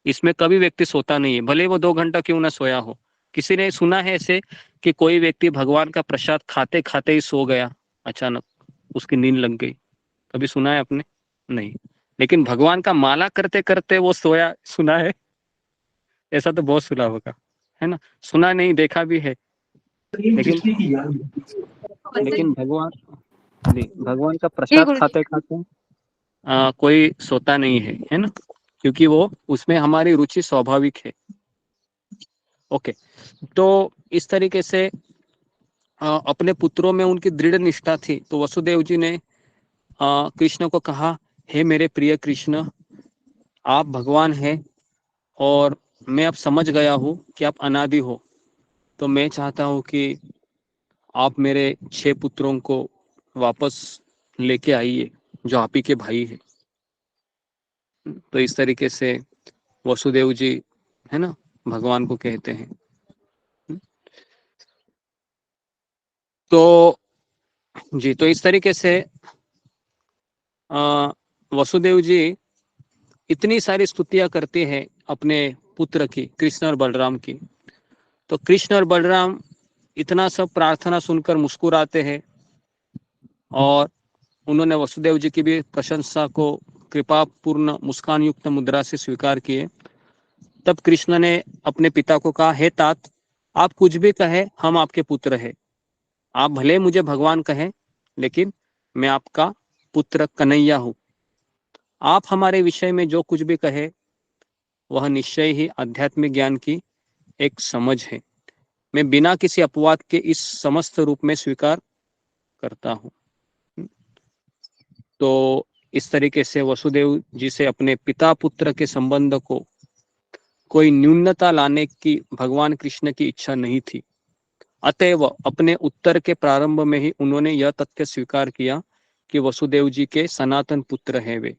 इसमें कभी व्यक्ति सोता नहीं है, भले वो 2 घंटा क्यों ना सोया हो। किसी ने सुना है ऐसे कि कोई व्यक्ति भगवान का प्रसाद खाते खाते ही सो गया, अचानक उसकी नींद लग गई? कभी सुना है आपने? नहीं। लेकिन भगवान का माला करते करते वो सोया, सुना है? ऐसा तो बहुत सुना होगा, है ना? सुना नहीं, देखा भी है। लेकिन भगवान का प्रसाद खाते खाते कोई सोता नहीं है ना, क्योंकि वो उसमें हमारी रुचि स्वाभाविक है। ओके, तो इस तरीके से अपने पुत्रों में उनकी दृढ़ निष्ठा थी। तो वसुदेव जी ने कृष्ण को कहा, हे मेरे प्रिय कृष्ण, आप भगवान हैं और मैं अब समझ गया हूँ कि आप अनादि हो। तो मैं चाहता हूँ कि आप मेरे 6 पुत्रों को वापस लेके आइए, जो आप ही के भाई हैं। तो इस तरीके से वसुदेव जी, है ना, भगवान को कहते हैं। तो जी, तो इस तरीके से वसुदेव जी इतनी सारी स्तुतियां करते हैं अपने पुत्र की, कृष्ण और बलराम की। तो कृष्ण और बलराम इतना सब प्रार्थना सुनकर मुस्कुराते हैं और उन्होंने वसुदेव जी की भी प्रशंसा को कृपापूर्ण मुस्कान युक्त मुद्रा से स्वीकार किए। तब कृष्ण ने अपने पिता को कहा, हे तात, आप कुछ भी कहे, हम आपके पुत्र हैं। आप भले मुझे भगवान कहें, लेकिन मैं आपका पुत्र कन्हैया हूं। आप हमारे विषय में जो कुछ भी कहे वह निश्चय ही आध्यात्मिक ज्ञान की एक समझ है। मैं बिना किसी अपवाद के इस समस्त रूप में स्वीकार करता हूं। तो इस तरीके से वसुदेव जी से अपने पिता पुत्र के संबंध को कोई न्यूनता लाने की भगवान कृष्ण की इच्छा नहीं थी। अतएव अपने उत्तर के प्रारंभ में ही उन्होंने यह तथ्य स्वीकार किया कि वसुदेव जी के सनातन पुत्र हैं वे,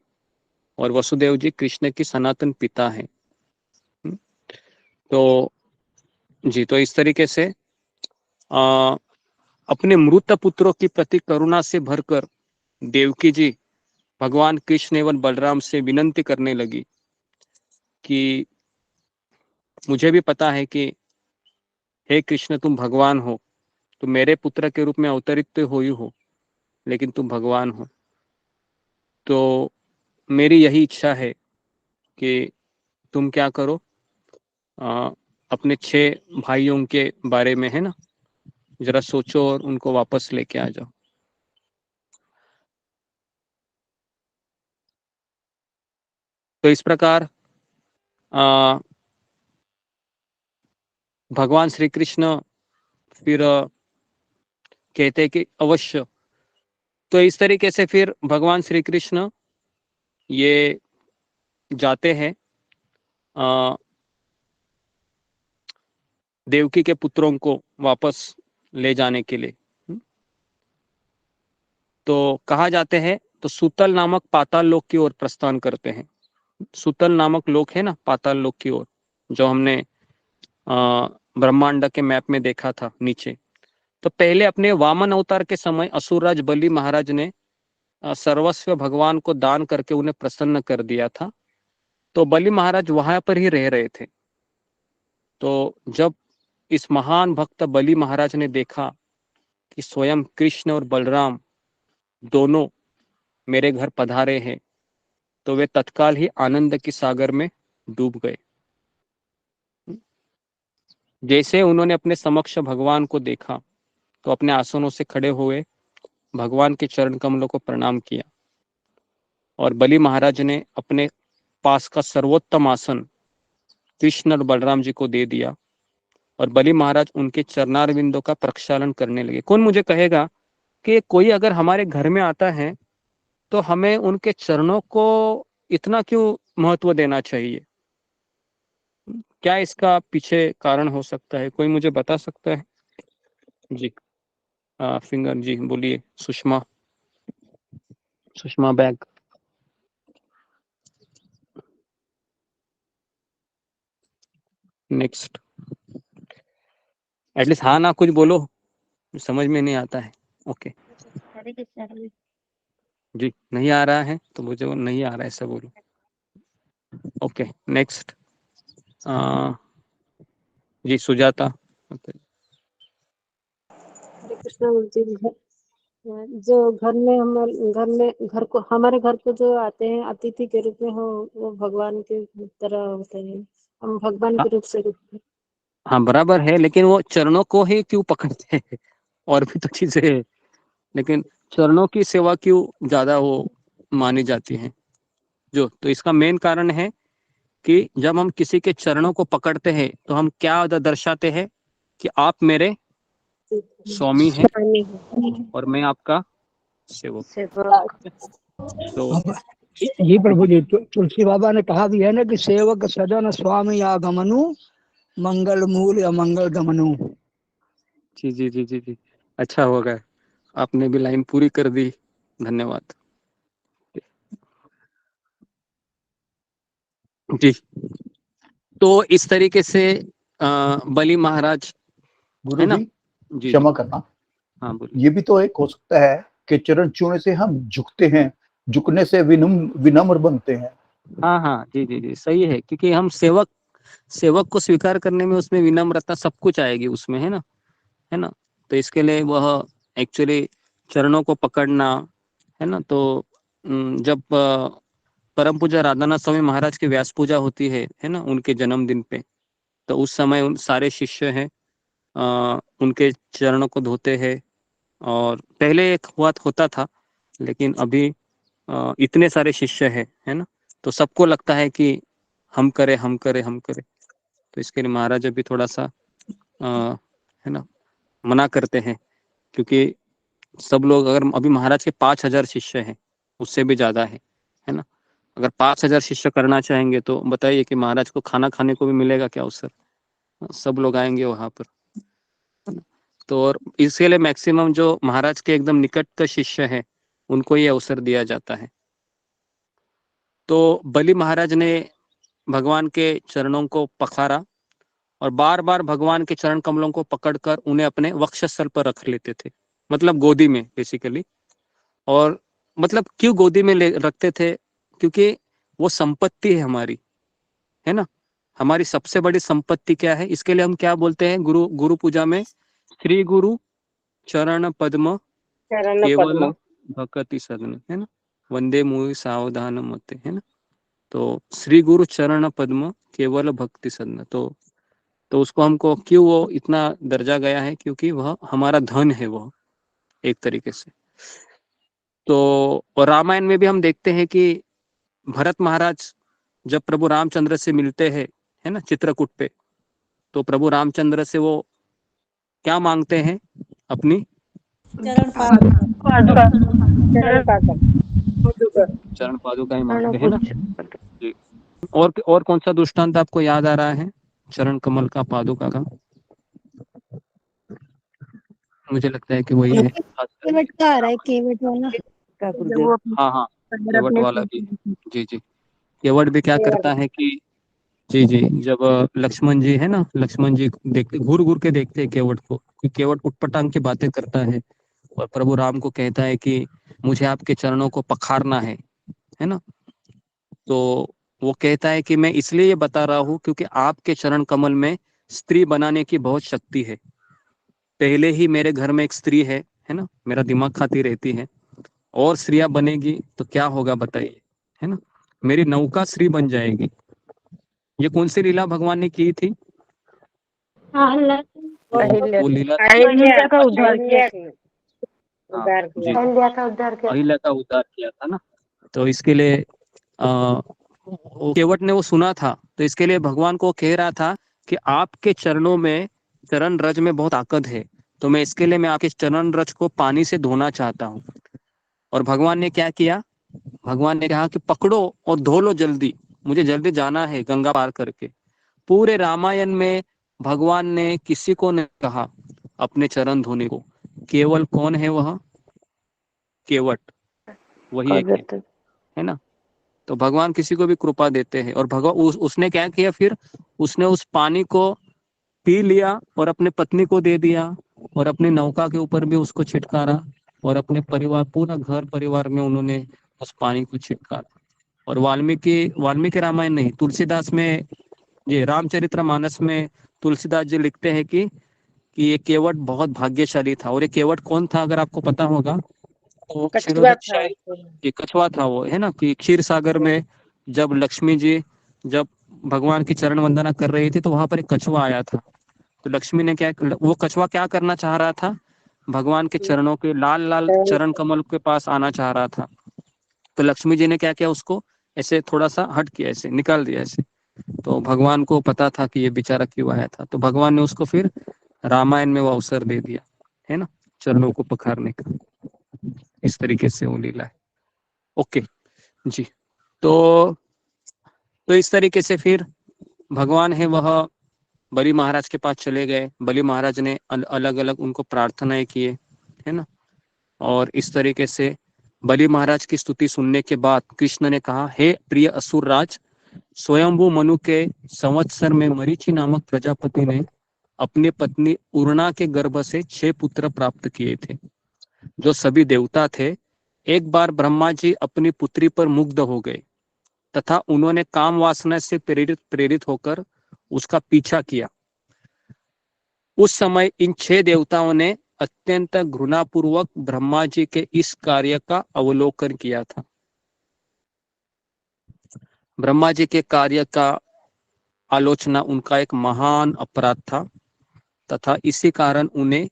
और वसुदेव जी कृष्ण की सनातन पिता हैं। तो जी, तो इस तरीके से अपने मृत पुत्रों की प्रति करुणा से भरकर देवकी जी भगवान कृष्ण एवं बलराम से विनंती करने लगी कि मुझे भी पता है कि हे कृष्ण, तुम भगवान हो, तुम मेरे पुत्र के रूप में अवतरित हो ही हो, लेकिन तुम भगवान हो। तो मेरी यही इच्छा है कि तुम क्या करो, अपने 6 भाइयों के बारे में, है ना, जरा सोचो और उनको वापस लेके आ जाओ। तो इस प्रकार भगवान श्री कृष्ण फिर कहते हैं कि अवश्य। तो इस तरीके से फिर भगवान श्री कृष्ण ये जाते हैं देवकी के पुत्रों को वापस ले जाने के लिए। तो कहा जाते हैं, तो सुतल नामक पाताल लोक की ओर प्रस्थान करते हैं। सुतल नामक लोक है ना, पाताल लोक की ओर, जो हमने ब्रह्मांड के मैप में देखा था नीचे। तो पहले अपने वामन अवतार के समय असुरराज बलि महाराज ने सर्वस्व भगवान को दान करके उन्हें प्रसन्न कर दिया था। तो बलि महाराज वहां पर ही रह रहे थे। तो जब इस महान भक्त बलि महाराज ने देखा कि स्वयं कृष्ण और बलराम दोनों मेरे घर पधारे हैं, तो वे तत्काल ही आनंद की सागर में डूब गए। जैसे उन्होंने अपने समक्ष भगवान को देखा, तो अपने आसनों से खड़े हुए भगवान के चरण कमलों को प्रणाम किया, और बलि महाराज ने अपने पास का सर्वोत्तम आसन कृष्ण और बलराम जी को दे दिया, और बलि महाराज उनके चरणारविंदों का प्रक्षालन करने लगे। कौन मुझे कहेगा कि कोई अगर हमारे घर में आता है तो हमें उनके चरणों को इतना क्यों महत्व देना चाहिए? क्या इसका पीछे कारण हो सकता है? कोई मुझे बता सकता है? जी, फिंगर जी बोलिए। सुषमा बैग। नेक्स्ट। एटलीस्ट हाँ ना कुछ बोलो, समझ में नहीं आता है। ओके हरे कृष्णा प्रभु। जी, नहीं आ रहा है तो मुझे वो नहीं आ रहा है ऐसा बोलो। Okay next. जी सुजाता। हरे कृष्णा जी। जो घर को हमारे घर को जो आते हैं अतिथि के रूप में वो भगवान के तरह होते हैं, हम भगवान के रूप से हाँ बराबर है, लेकिन वो चरणों को ही क्यों पकड़ते हैं? और भी तो चीजें है, लेकिन चरणों की सेवा क्यों ज्यादा वो मानी जाती है? जो तो इसका मेन कारण है कि जब हम किसी के चरणों को पकड़ते हैं तो हम क्या दर्शाते हैं कि आप मेरे स्वामी हैं और मैं आपका सेवक। तो जी प्रभु जी, तुलसी बाबा ने कहा भी है ना कि सेवक सदन स्वामी आगमनु मंगल मूल अमंगल गमनु। जी जी जी जी जी, अच्छा होगा, आपने भी लाइन पूरी कर दी, धन्यवाद जी। तो इस तरीके से बलि महाराज है ना। गुरु जी जी क्षमा करना, हाँ बोलिए। ये भी तो एक हो सकता है कि चरण छूने से हम झुकते हैं, झुकने से विनम्र बनते हैं। हाँ हाँ जी जी जी सही है, क्योंकि हम सेवक को स्वीकार करने में उसमें विनम्रता सब कुछ आएगी उसमें, है ना। तो इसके लिए वह एक्चुअली चरणों को पकड़ना, है ना। तो जब परम पूज्य राधानाथ स्वामी महाराज की व्यास पूजा होती है ना, उनके जन्मदिन पे, तो उस समय उन सारे शिष्य हैं उनके चरणों को धोते हैं। और पहले एक होता था, लेकिन अभी इतने सारे शिष्य हैं, है ना, तो सबको लगता है कि हम करें हम करें हम करें। तो इसके लिए महाराज अभी थोड़ा सा है ना मना करते हैं, क्योंकि सब लोग अगर अभी महाराज के 5000 शिष्य हैं, उससे भी ज्यादा है ना। अगर 5000 शिष्य करना चाहेंगे तो बताइए कि महाराज को खाना खाने को भी मिलेगा क्या अवसर? सब लोग आएंगे वहां पर, है ना। तो और इसके लिए मैक्सिमम जो महाराज के एकदम निकट शिष्य हैं उनको ये अवसर दिया जाता है। तो बलि महाराज ने भगवान के चरणों को पखारा और बार बार भगवान के चरण कमलों को पकड़कर उन्हें अपने वक्षस्थल पर रख लेते थे, मतलब गोदी में बेसिकली। और मतलब क्यों गोदी में रखते थे? क्योंकि वो संपत्ति है हमारी, है ना। हमारी सबसे बड़ी संपत्ति क्या है? इसके लिए हम क्या बोलते हैं गुरु पूजा में? श्री गुरु चरण पद्म केवल भक्ति सदन, है ना। वंदे मुहि सावधान मते, है ना। तो श्री गुरु चरण पद्म केवल भक्ति सदन, तो उसको हमको क्यों वो इतना दर्जा गया है? क्योंकि वह हमारा धन है, वह एक तरीके से। तो और रामायण में भी हम देखते हैं कि भरत महाराज जब प्रभु रामचंद्र से मिलते हैं, है ना, चित्रकूट पे, तो प्रभु रामचंद्र से वो क्या मांगते हैं? अपनी चरण पादुका ही मांगते हैं ना जी। और कौन सा दृष्टांत आपको याद आ रहा है चरण कमल का, पादुका का? मुझे लगता है कि वही है। केवट का आ रहा है, केवट वाला। हाँ हाँ केवट वाला भी, जी जी। केवट भी क्या करता है कि जी जी, जब लक्ष्मण जी है ना, लक्ष्मण जी देखते घूर घूर के देखते हैं केवट को, कि केवट उटपटांग की बातें करता है और प्रभु राम को कहता है कि मुझे आपके चरणों को पखारना है ना। तो वो कहता है कि मैं इसलिए ये बता रहा हूँ क्योंकि आपके चरण कमल में स्त्री बनाने की बहुत शक्ति है। पहले ही मेरे घर में एक स्त्री है ना, मेरा दिमाग खाती रहती है, और स्त्रियां बनेगी तो क्या होगा बताइए, है ना। मेरी नौका स्त्री बन जाएगी। ये कौन सी लीला भगवान ने की थी? वो लीला अहिल्या का उद्धार किया। अहिल्या का उद्धार किया था ना। तो इसके लिए केवट ने वो सुना था, तो इसके लिए भगवान को कह रहा था कि आपके चरणों में, चरण रज में बहुत ताकत है, तो मैं इसके लिए मैं आपके चरण रज को पानी से धोना चाहता हूँ। और भगवान ने क्या किया? भगवान ने कहा कि पकड़ो और धो लो जल्दी, मुझे जल्दी जाना है गंगा पार करके। पूरे रामायण में भगवान ने किसी को नहीं कहा अपने चरण धोने को, केवल कौन है? वह केवट, वही एक है ना। तो भगवान किसी को भी कृपा देते हैं। और भगवान उसने क्या किया, फिर उसने उस पानी को पी लिया और अपने पत्नी को दे दिया और अपनी नौका के ऊपर भी उसको छिटकारा और अपने परिवार, पूरा घर परिवार में उन्होंने उस पानी को छिटकारा। और वाल्मीकि रामायण नहीं, तुलसीदास में, ये रामचरितमानस में तुलसीदास जी लिखते हैं कि ये केवट बहुत भाग्यशाली था। और ये केवट कौन था अगर आपको पता होगा तो कछुआ था। ये कछुआ था वो, है ना, कि क्षीर सागर में जब लक्ष्मी जी जब भगवान की चरण वंदना कर रही थी तो वहां पर एक कछुआ आया था। तो लक्ष्मी ने क्या, वो कछुआ क्या करना चाह रहा था, भगवान के चरणों के लाल लाल चरण कमल के पास आना चाह रहा था। तो लक्ष्मी जी ने क्या किया, उसको ऐसे थोड़ा सा हट किया, ऐसे निकाल दिया ऐसे। तो भगवान को पता था कि ये बेचारा क्यों आया था, तो भगवान ने उसको फिर रामायण में वो अवसर दे दिया, है ना, चरणों को पखारने का। इस तरीके से वो लीला है। ओके जी। तो इस तरीके से फिर भगवान है वह बलि महाराज के पास चले गए। बलि महाराज ने अलग अलग उनको प्रार्थनाएं किए, है ना। और इस तरीके से बलि महाराज की स्तुति सुनने के बाद कृष्ण ने कहा, हे प्रिय असुर राज, स्वयंभू मनु के संवत्सर में मरीचि नामक प्रजापति ने अपनी पत्नी उर्णा के गर्भ से 6 पुत्र प्राप्त किए थे, जो सभी देवता थे। एक बार ब्रह्मा जी अपनी पुत्री पर मुग्ध हो गए तथा उन्होंने काम वासना से प्रेरित होकर उसका पीछा किया। उस समय इन 6 देवताओं ने अत्यंत घृणापूर्वक ब्रह्मा जी के इस कार्य का अवलोकन किया था। ब्रह्मा जी के कार्य का आलोचना उनका एक महान अपराध था तथा इसी कारण उन्हें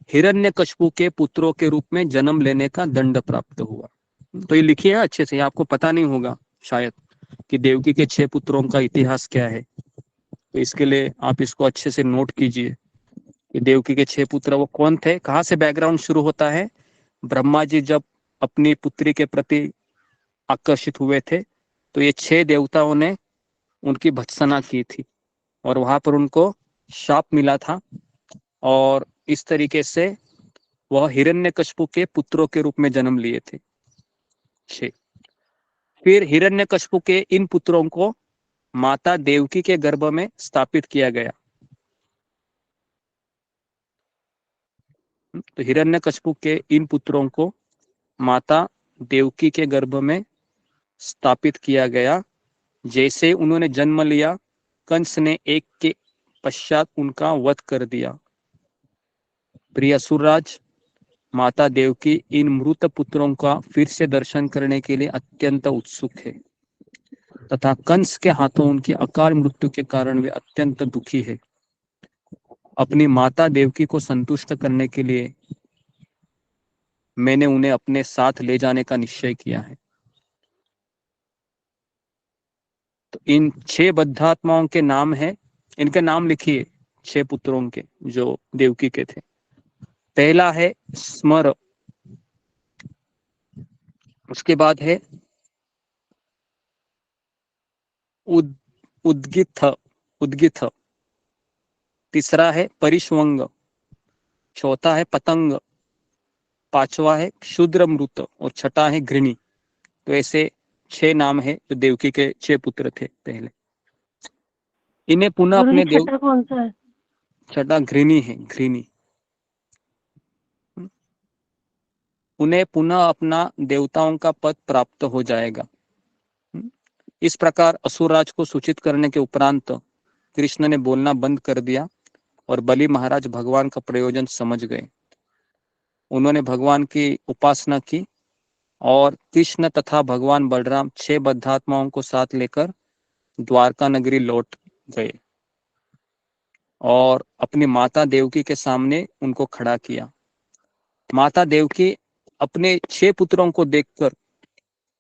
हिरण्यकशिपु के पुत्रों के रूप में जन्म लेने का दंड प्राप्त हुआ। तो ये लिखिए अच्छे से, आपको पता नहीं होगा शायद कि देवकी के 6 पुत्रों का इतिहास क्या है। तो इसके लिए आप इसको अच्छे से नोट कीजिए कि देवकी के 6 पुत्र वो कौन थे। कहाँ से बैकग्राउंड शुरू होता है, ब्रह्मा जी जब अपनी पुत्री के प्रति आकर्षित हुए थे तो ये 6 देवताओं ने उनकी भत्सना की थी और वहां पर उनको शाप मिला था। और इस तरीके से वह हिरण्यकशिपु के पुत्रों के रूप में जन्म लिए थे 6। फिर हिरण्यकशिपु के इन पुत्रों को माता देवकी के गर्भ में स्थापित किया गया। तो हिरण्यकशिपु के इन पुत्रों को माता देवकी के गर्भ में स्थापित किया गया। जैसे उन्होंने जन्म लिया, कंस ने एक के पश्चात उनका वध कर दिया। प्रिय असुरराज, माता देवकी इन मृत पुत्रों का फिर से दर्शन करने के लिए अत्यंत उत्सुक है तथा कंस के हाथों उनकी अकाल मृत्यु के कारण वे अत्यंत दुखी है। अपनी माता देवकी को संतुष्ट करने के लिए मैंने उन्हें अपने साथ ले जाने का निश्चय किया है। तो इन 6 बद्धात्माओं के नाम है, इनके नाम लिखिए 6 पुत्रों के जो देवकी के थे। पहला है स्मर, उसके बाद है उद्गिथ, तीसरा है परिश्वंग, चौथा है पतंग, 5वां है क्षुद्रमृत और छठा है घृणी। तो ऐसे 6 नाम है जो देवकी के 6 पुत्र थे पहले। इन्हें पुनः अपने देव, छठा कौन सा है? छठा घृणी है, घृणी। उन्हें पुनः अपना देवताओं का पद प्राप्त हो जाएगा। इस प्रकार असुरराज को सूचित करने के उपरांत कृष्ण ने बोलना बंद कर दिया और बलि महाराज भगवान का प्रयोजन समझ गए। उन्होंने भगवान की उपासना की और कृष्ण तथा भगवान बलराम 6 बद्धात्माओं को साथ लेकर द्वारका नगरी लौट गए और अपनी माता देवकी के सामने उनको खड़ा किया। माता देवकी अपने 6 पुत्रों को देखकर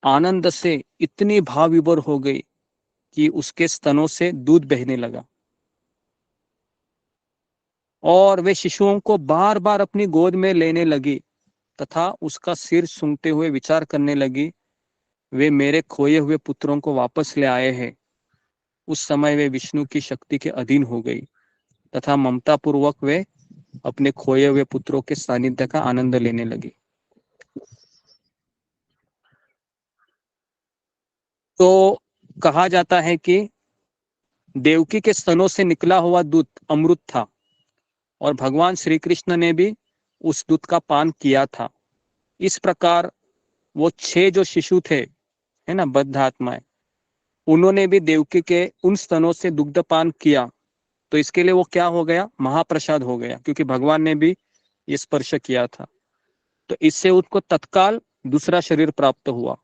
आनंद से इतनी भाव विभोर हो गई कि उसके स्तनों से दूध बहने लगा और वे शिशुओं को बार बार अपनी गोद में लेने लगी तथा उसका सिर सूंघते हुए विचार करने लगी, वे मेरे खोए हुए पुत्रों को वापस ले आए हैं। उस समय वे विष्णु की शक्ति के अधीन हो गई तथा ममता पूर्वक वे अपने खोए हुए पुत्रों के सानिध्य का आनंद लेने लगी। तो कहा जाता है कि देवकी के स्तनों से निकला हुआ दूध अमृत था और भगवान श्री कृष्ण ने भी उस दूध का पान किया था। इस प्रकार वो 6 जो शिशु थे, है ना, बद्ध आत्माएं, उन्होंने भी देवकी के उन स्तनों से दुग्ध पान किया। तो इसके लिए वो क्या हो गया, महाप्रसाद हो गया, क्योंकि भगवान ने भी ये स्पर्श किया था। तो इससे उनको तत्काल दूसरा शरीर प्राप्त हुआ,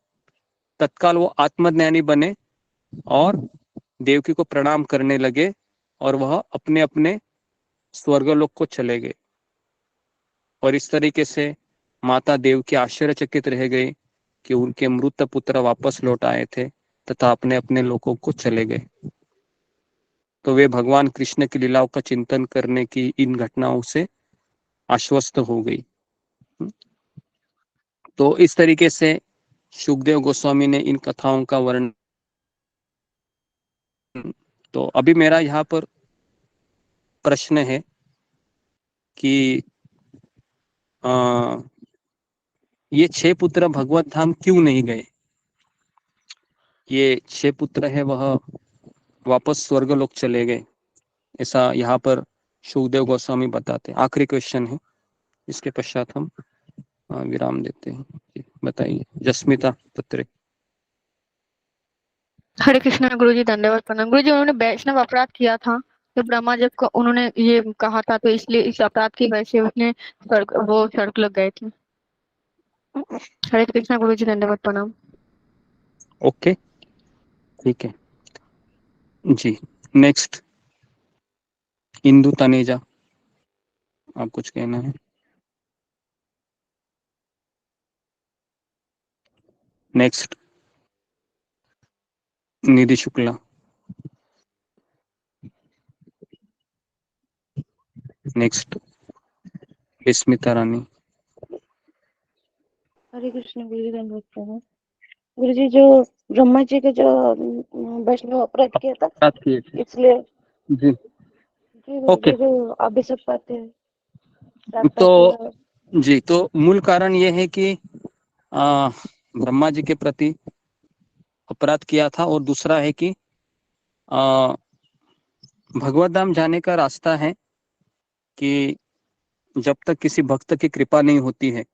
तत्काल वो आत्मज्ञानी बने और देवकी को प्रणाम करने लगे और वह अपने अपने स्वर्गलोक को चले गए। और इस तरीके से माता देवकी आश्चर्यचकित रह गई कि उनके मृत पुत्र वापस लौट आए थे तथा अपने अपने लोकों को चले गए। तो वे भगवान कृष्ण की लीलाओं का चिंतन करने की इन घटनाओं से आश्वस्त हो गई। तो इस तरीके से शुकदेव गोस्वामी ने इन कथाओं का वर्णन। तो अभी मेरा यहाँ पर प्रश्न है कि ये 6 पुत्र भगवत धाम क्यों नहीं गए? ये 6 पुत्र है वह वापस स्वर्गलोक चले गए, ऐसा यहाँ पर शुकदेव गोस्वामी बताते हैं। आखिरी क्वेश्चन है, इसके पश्चात हम विराम देते हैं। बताइए जस्मिता पत्रे। हरे कृष्णा गुरुजी, धन्यवाद प्रणाम गुरुजी। उन्होंने वैष्णव अपराध किया था तो ब्रह्मा जब को उन्होंने ये कहा था, तो इसलिए इस अपराध की वजह से उसने वो सड़क लग गए थे। हरे कृष्णा गुरुजी, धन्यवाद प्रणाम। ओके, ठीक है जी। नेक्स्ट इंदु तनेजा, आप कुछ कहना है? नेक्स्ट निधि शुक्ला। नेक्स्ट स्मिता रानी। हरे कृष्ण गुरुजी, धन्यवाद प्रणाम गुरुजी। जो ब्रह्मा जी के जो वैष्णव अपराध किया था, बात किए थे इसलिए जी। जी ओके, गुरुजी जो अभिशाप पाते हैं, श्राप तो पाते हैं। जी, तो मूल कारण यह है कि ब्रह्मा जी के प्रति अपराध किया था और दूसरा है कि भगवत धाम जाने का रास्ता है कि जब तक किसी भक्त की कृपा नहीं होती है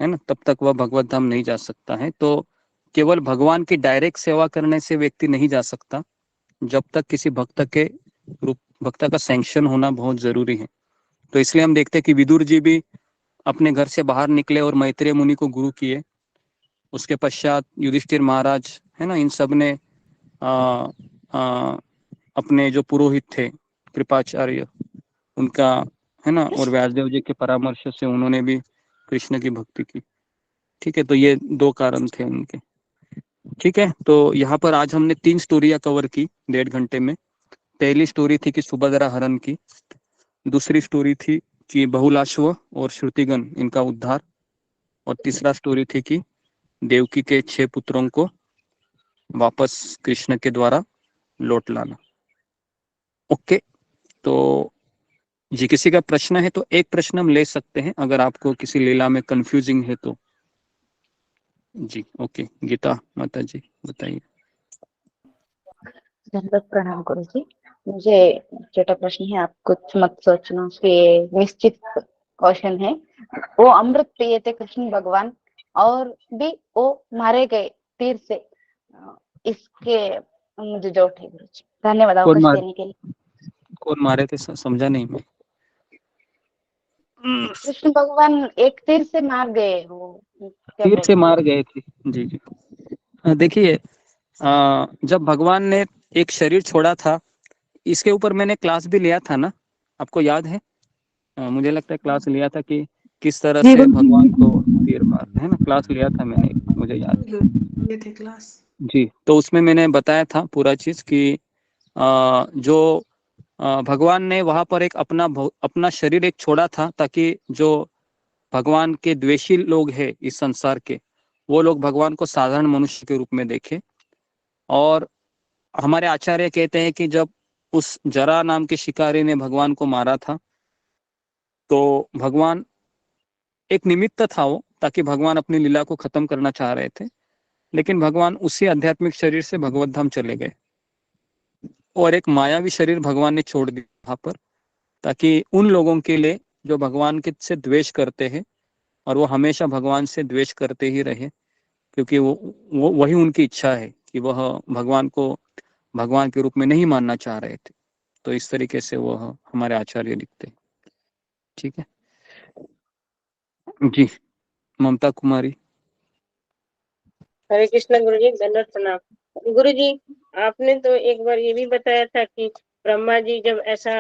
ना, तब तक वह भगवत धाम नहीं जा सकता है। तो केवल भगवान की डायरेक्ट सेवा करने से व्यक्ति नहीं जा सकता, जब तक किसी भक्त का सैंक्शन होना बहुत जरूरी है। तो इसलिए हम देखते हैं कि विदुर जी भी अपने घर से बाहर निकले और मैत्रेय मुनि को गुरु किए। उसके पश्चात युधिष्ठिर महाराज, है ना, इन सब ने अपने जो पुरोहित थे कृपाचार्य, उनका, है ना, और व्यासदेव जी के परामर्श से उन्होंने भी कृष्ण की भक्ति की। ठीक है, तो ये 2 कारण थे उनके। ठीक है, तो यहाँ पर आज हमने 3 स्टोरियां कवर की 1.5 घंटे में। पहली स्टोरी थी कि सुभद्रा हरण की, दूसरी स्टोरी थी कि बहुलाश्व और श्रुतिगण इनका उद्धार, और तीसरा स्टोरी थी कि देवकी के 6 पुत्रों को वापस कृष्ण के द्वारा लौट लाना। ओके, तो जी, किसी का प्रश्न है तो एक प्रश्न हम ले सकते हैं, अगर आपको किसी लीला में कंफ्यूजिंग है तो। जी ओके, गीता माता जी बताइए। धन्यवाद प्रणाम गुरुजी। मुझे छोटा प्रश्न है, आप कुछ मत सोचना, उसके निश्चित क्वेश्चन है। वो अमृत पिए थे कृष्ण भगवान और भी वो मारे गए तीर से, इसके मुझे डाउट है गुरुजी। धन्यवाद अवकाश देने के लिए। कौन मारे थे, समझा नहीं मैं। कृष्ण भगवान एक तीर से मार गए, वो तीर से मार गए थे। जी जी, देखिए, जब भगवान ने एक शरीर छोड़ा था, इसके ऊपर मैंने क्लास भी लिया था ना, आपको याद है? मुझे लगता है क्लास लिया था कि किस तरह से भगवान को तीर मारते हैं ना, क्लास लिया था मैंने, मुझे याद है। ये थे क्लास जी, तो उसमें मैंने बताया था पूरा चीज कि जो भगवान ने वहां पर एक अपना शरीर एक छोड़ा था, ताकि जो भगवान के द्वेषी लोग हैं इस संसार के, वो लोग भगवान को साधारण मनुष्य के रूप में देखें। और हमारे आचार्य कहते हैं कि जब उस जरा नाम के शिकारी ने भगवान को मारा था, तो भगवान एक निमित्त था वो, ताकि भगवान अपनी लीला को खत्म करना चाह रहे थे। लेकिन भगवान उसी आध्यात्मिक शरीर से भगवत धाम चले गए और एक मायावी शरीर भगवान ने छोड़ दिया वहां पर, ताकि उन लोगों के लिए जो भगवान के से द्वेष करते हैं और वो हमेशा भगवान से द्वेष करते ही रहे, क्योंकि वो वही उनकी इच्छा है कि वह भगवान को भगवान के रूप में नहीं मानना चाह रहे थे। तो इस तरीके से वह हमारे आचार्य लिखते। ठीक है जी, ममता कुमारी। हरे कृष्णा गुरुजी, दंडवत प्रणाम। गुरुजी, आपने तो एक बार ये भी बताया था कि ब्रह्मा जी जब ऐसा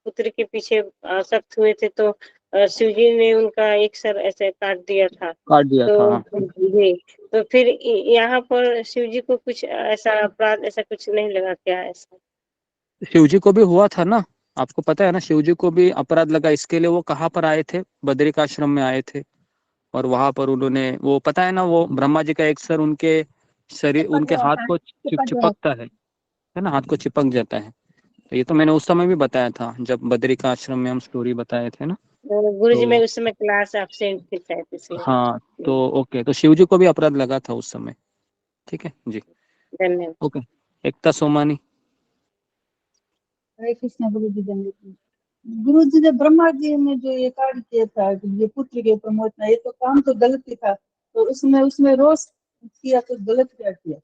पुत्र के पीछे आसक्त हुए थे तो शिव जी ने उनका एक सर ऐसे काट दिया था। जी, तो फिर यहाँ पर शिव जी को कुछ ऐसा अपराध ऐसा कुछ नहीं लगा क्या? ऐसा शिव जी को भी हुआ था ना, आपको पता है ना, शिव जी को भी अपराध लगा। इसके लिए वो कहाँ पर आए थे? बद्रिकाश्रम में आए थे और वहां पर उन्होंने, वो पता है ना, वो ब्रह्मा जी का एक सर उनके शरीर, उनके हाथ को चिपकता है ना, हाथ को चिपक जाता है। तो ये तो मैंने उस समय भी बताया था जब बद्रिकाश्रम में हम स्टोरी बताए थे ना। गुरुजी, मैं उस समय क्लास एब्सेंट थी शायद इसलिए। हाँ, तो ओके, तो शिव जी को भी अपराध लगा था उस समय। ठीक है जी, धन्यवाद। ओके। एकता सोमानी। हरे कृष्ण गुरुजी, धन्यवाद। गुरुजी ने ब्रह्मा जी ने जो ये कार्य किया था कि ये पुत्र के ऊपर मोचना, ये तो काम तो गलत ही था, तो उसमें रोष किया तो गलत क्या किया?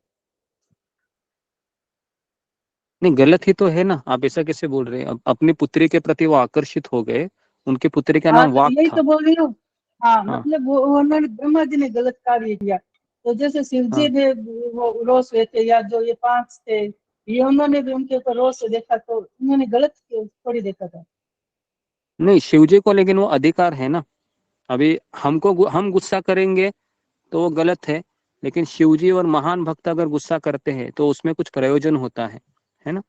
नहीं, गलत ही तो है ना, आप ऐसा कैसे बोल रहे हैं? अब अपनी पुत्री के प्रति वो आकर्षित हो गए, उनकी पुत्री का नाम वाक यही था। तो बोल रही हूँ। हाँ, मतलब वो उन्होंने, ब्रह्मा जी ने गलत कार्य किया, तो जैसे शिव जी ने वो रोष हुए थे, या जो ये 5 थे, ये उन्होंने भी उनके ऊपर रोष से देखा, तो उन्होंने गलत थोड़ी देखा था। नहीं, शिव जी को लेकिन वो अधिकार है ना। अभी हम गुस्सा करेंगे तो वो गलत है, लेकिन शिव जी और महान भक्त अगर गुस्सा करते हैं तो उसमें कुछ प्रयोजन होता है ना।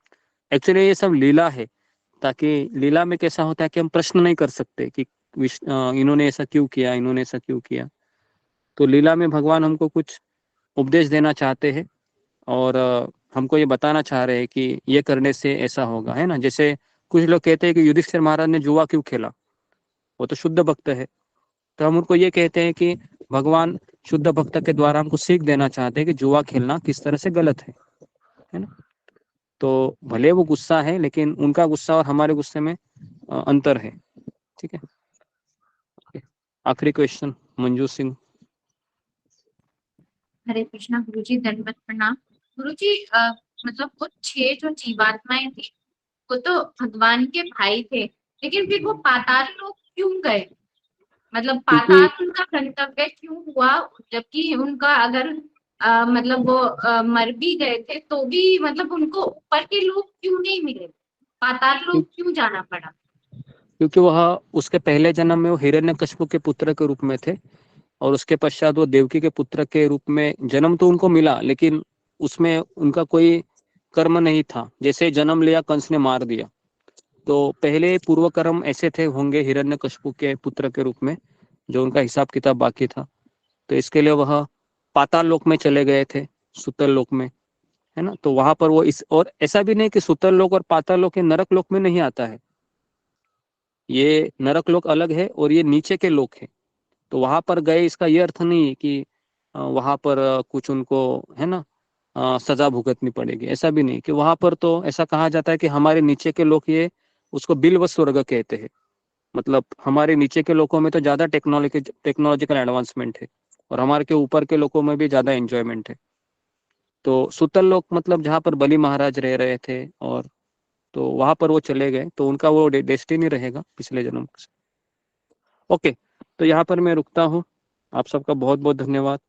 एक्चुअली ये सब लीला है, ताकि लीला में कैसा होता है कि हम प्रश्न नहीं कर सकते कि इन्होंने ऐसा क्यों किया, इन्होंने ऐसा क्यों किया। तो लीला में भगवान हमको कुछ उपदेश देना चाहते हैं और हमको ये बताना चाह रहे हैं कि ये करने से ऐसा होगा, है ना। जैसे कुछ लोग कहते हैं कि युधिष्ठिर महाराज ने जुआ क्यों खेला, वो तो शुद्ध भक्त है। तो हम उनको ये कहते हैं कि भगवान शुद्ध भक्त के द्वारा हमको सीख देना चाहते हैं कि जुआ खेलना किस तरह से गलत है ना। तो भले वो गुस्सा है, लेकिन उनका गुस्सा और हमारे गुस्से में अंतर है। ठीक है, आखिरी क्वेश्चन, मंजू सिंह। हरे कृष्णा गुरुजी, दंडवत प्रणाम। गुरुजी, मतलब वो 6 जो जीवात्माएं थी वो तो भगवान के भाई थे, लेकिन फिर वो पाताल लोक क्यों गए? मतलब पाताल उनका गंतव्य क्यों हुआ, जबकि उनका अगर मतलब वो मर भी गए थे तो भी मतलब उनको ऊपर के लोग क्यों नहीं मिले? पाताल लोक क्यों जाना पड़ा? क्योंकि वह उसके पहले जन्म में वो हिरण्यकशिपु के पुत्र के रूप में थे और उसके पश्चात वो देवकी के पुत्र के रूप में जन्म तो उनको मिला, लेकिन उसमें उनका कोई कर्म नहीं था। जैसे जन्म लिया, कंस ने मार दिया, तो पहले पूर्व कर्म ऐसे थे होंगे हिरण्यकशिपु के पुत्र के रूप में, जो उनका हिसाब किताब बाकी था। तो इसके लिए वह पाताल लोक में चले गए थे, सुतल लोक में, है ना। तो वहां पर वो और ऐसा भी नहीं कि सुतल लोक और पाताल लोक नरक लोक में नहीं आता है, ये नरक लोक अलग है और ये नीचे के लोक है। तो वहां पर गए, इसका ये अर्थ नहीं है कि वहां पर कुछ उनको, है ना, सजा भुगतनी पड़ेगी, ऐसा भी नहीं। कि वहां पर तो ऐसा कहा जाता है कि हमारे नीचे के लोग, ये उसको बिल्व स्वर्ग कहते हैं। मतलब हमारे नीचे के लोगों में तो ज्यादा टेक्नोलॉजिकल एडवांसमेंट है और हमारे के ऊपर के लोगों में भी ज्यादा एंजॉयमेंट है। तो सुतल लोक मतलब जहाँ पर बलि महाराज रह रहे थे, और तो वहां पर वो चले गए, तो उनका वो डेस्टिनी रहेगा पिछले जन्म से। ओके, तो यहाँ पर मैं रुकता हूँ। आप सबका बहुत बहुत धन्यवाद।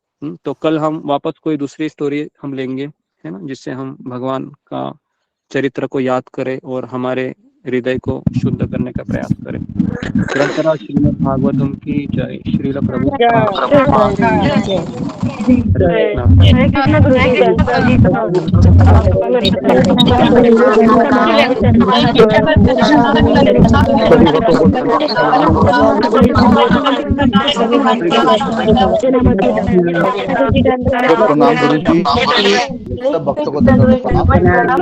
तो कल हम वापस कोई दूसरी स्टोरी हम लेंगे, है ना, जिससे हम भगवान का चरित्र को याद करें और हमारे हृदय को शुद्ध करने का प्रयास करें। परंपरा श्रीमद् भागवतम की जय। श्रील प्रभु प्रणाम गुरु जी, सब भक्तों को धन्यवाद प्रणाम।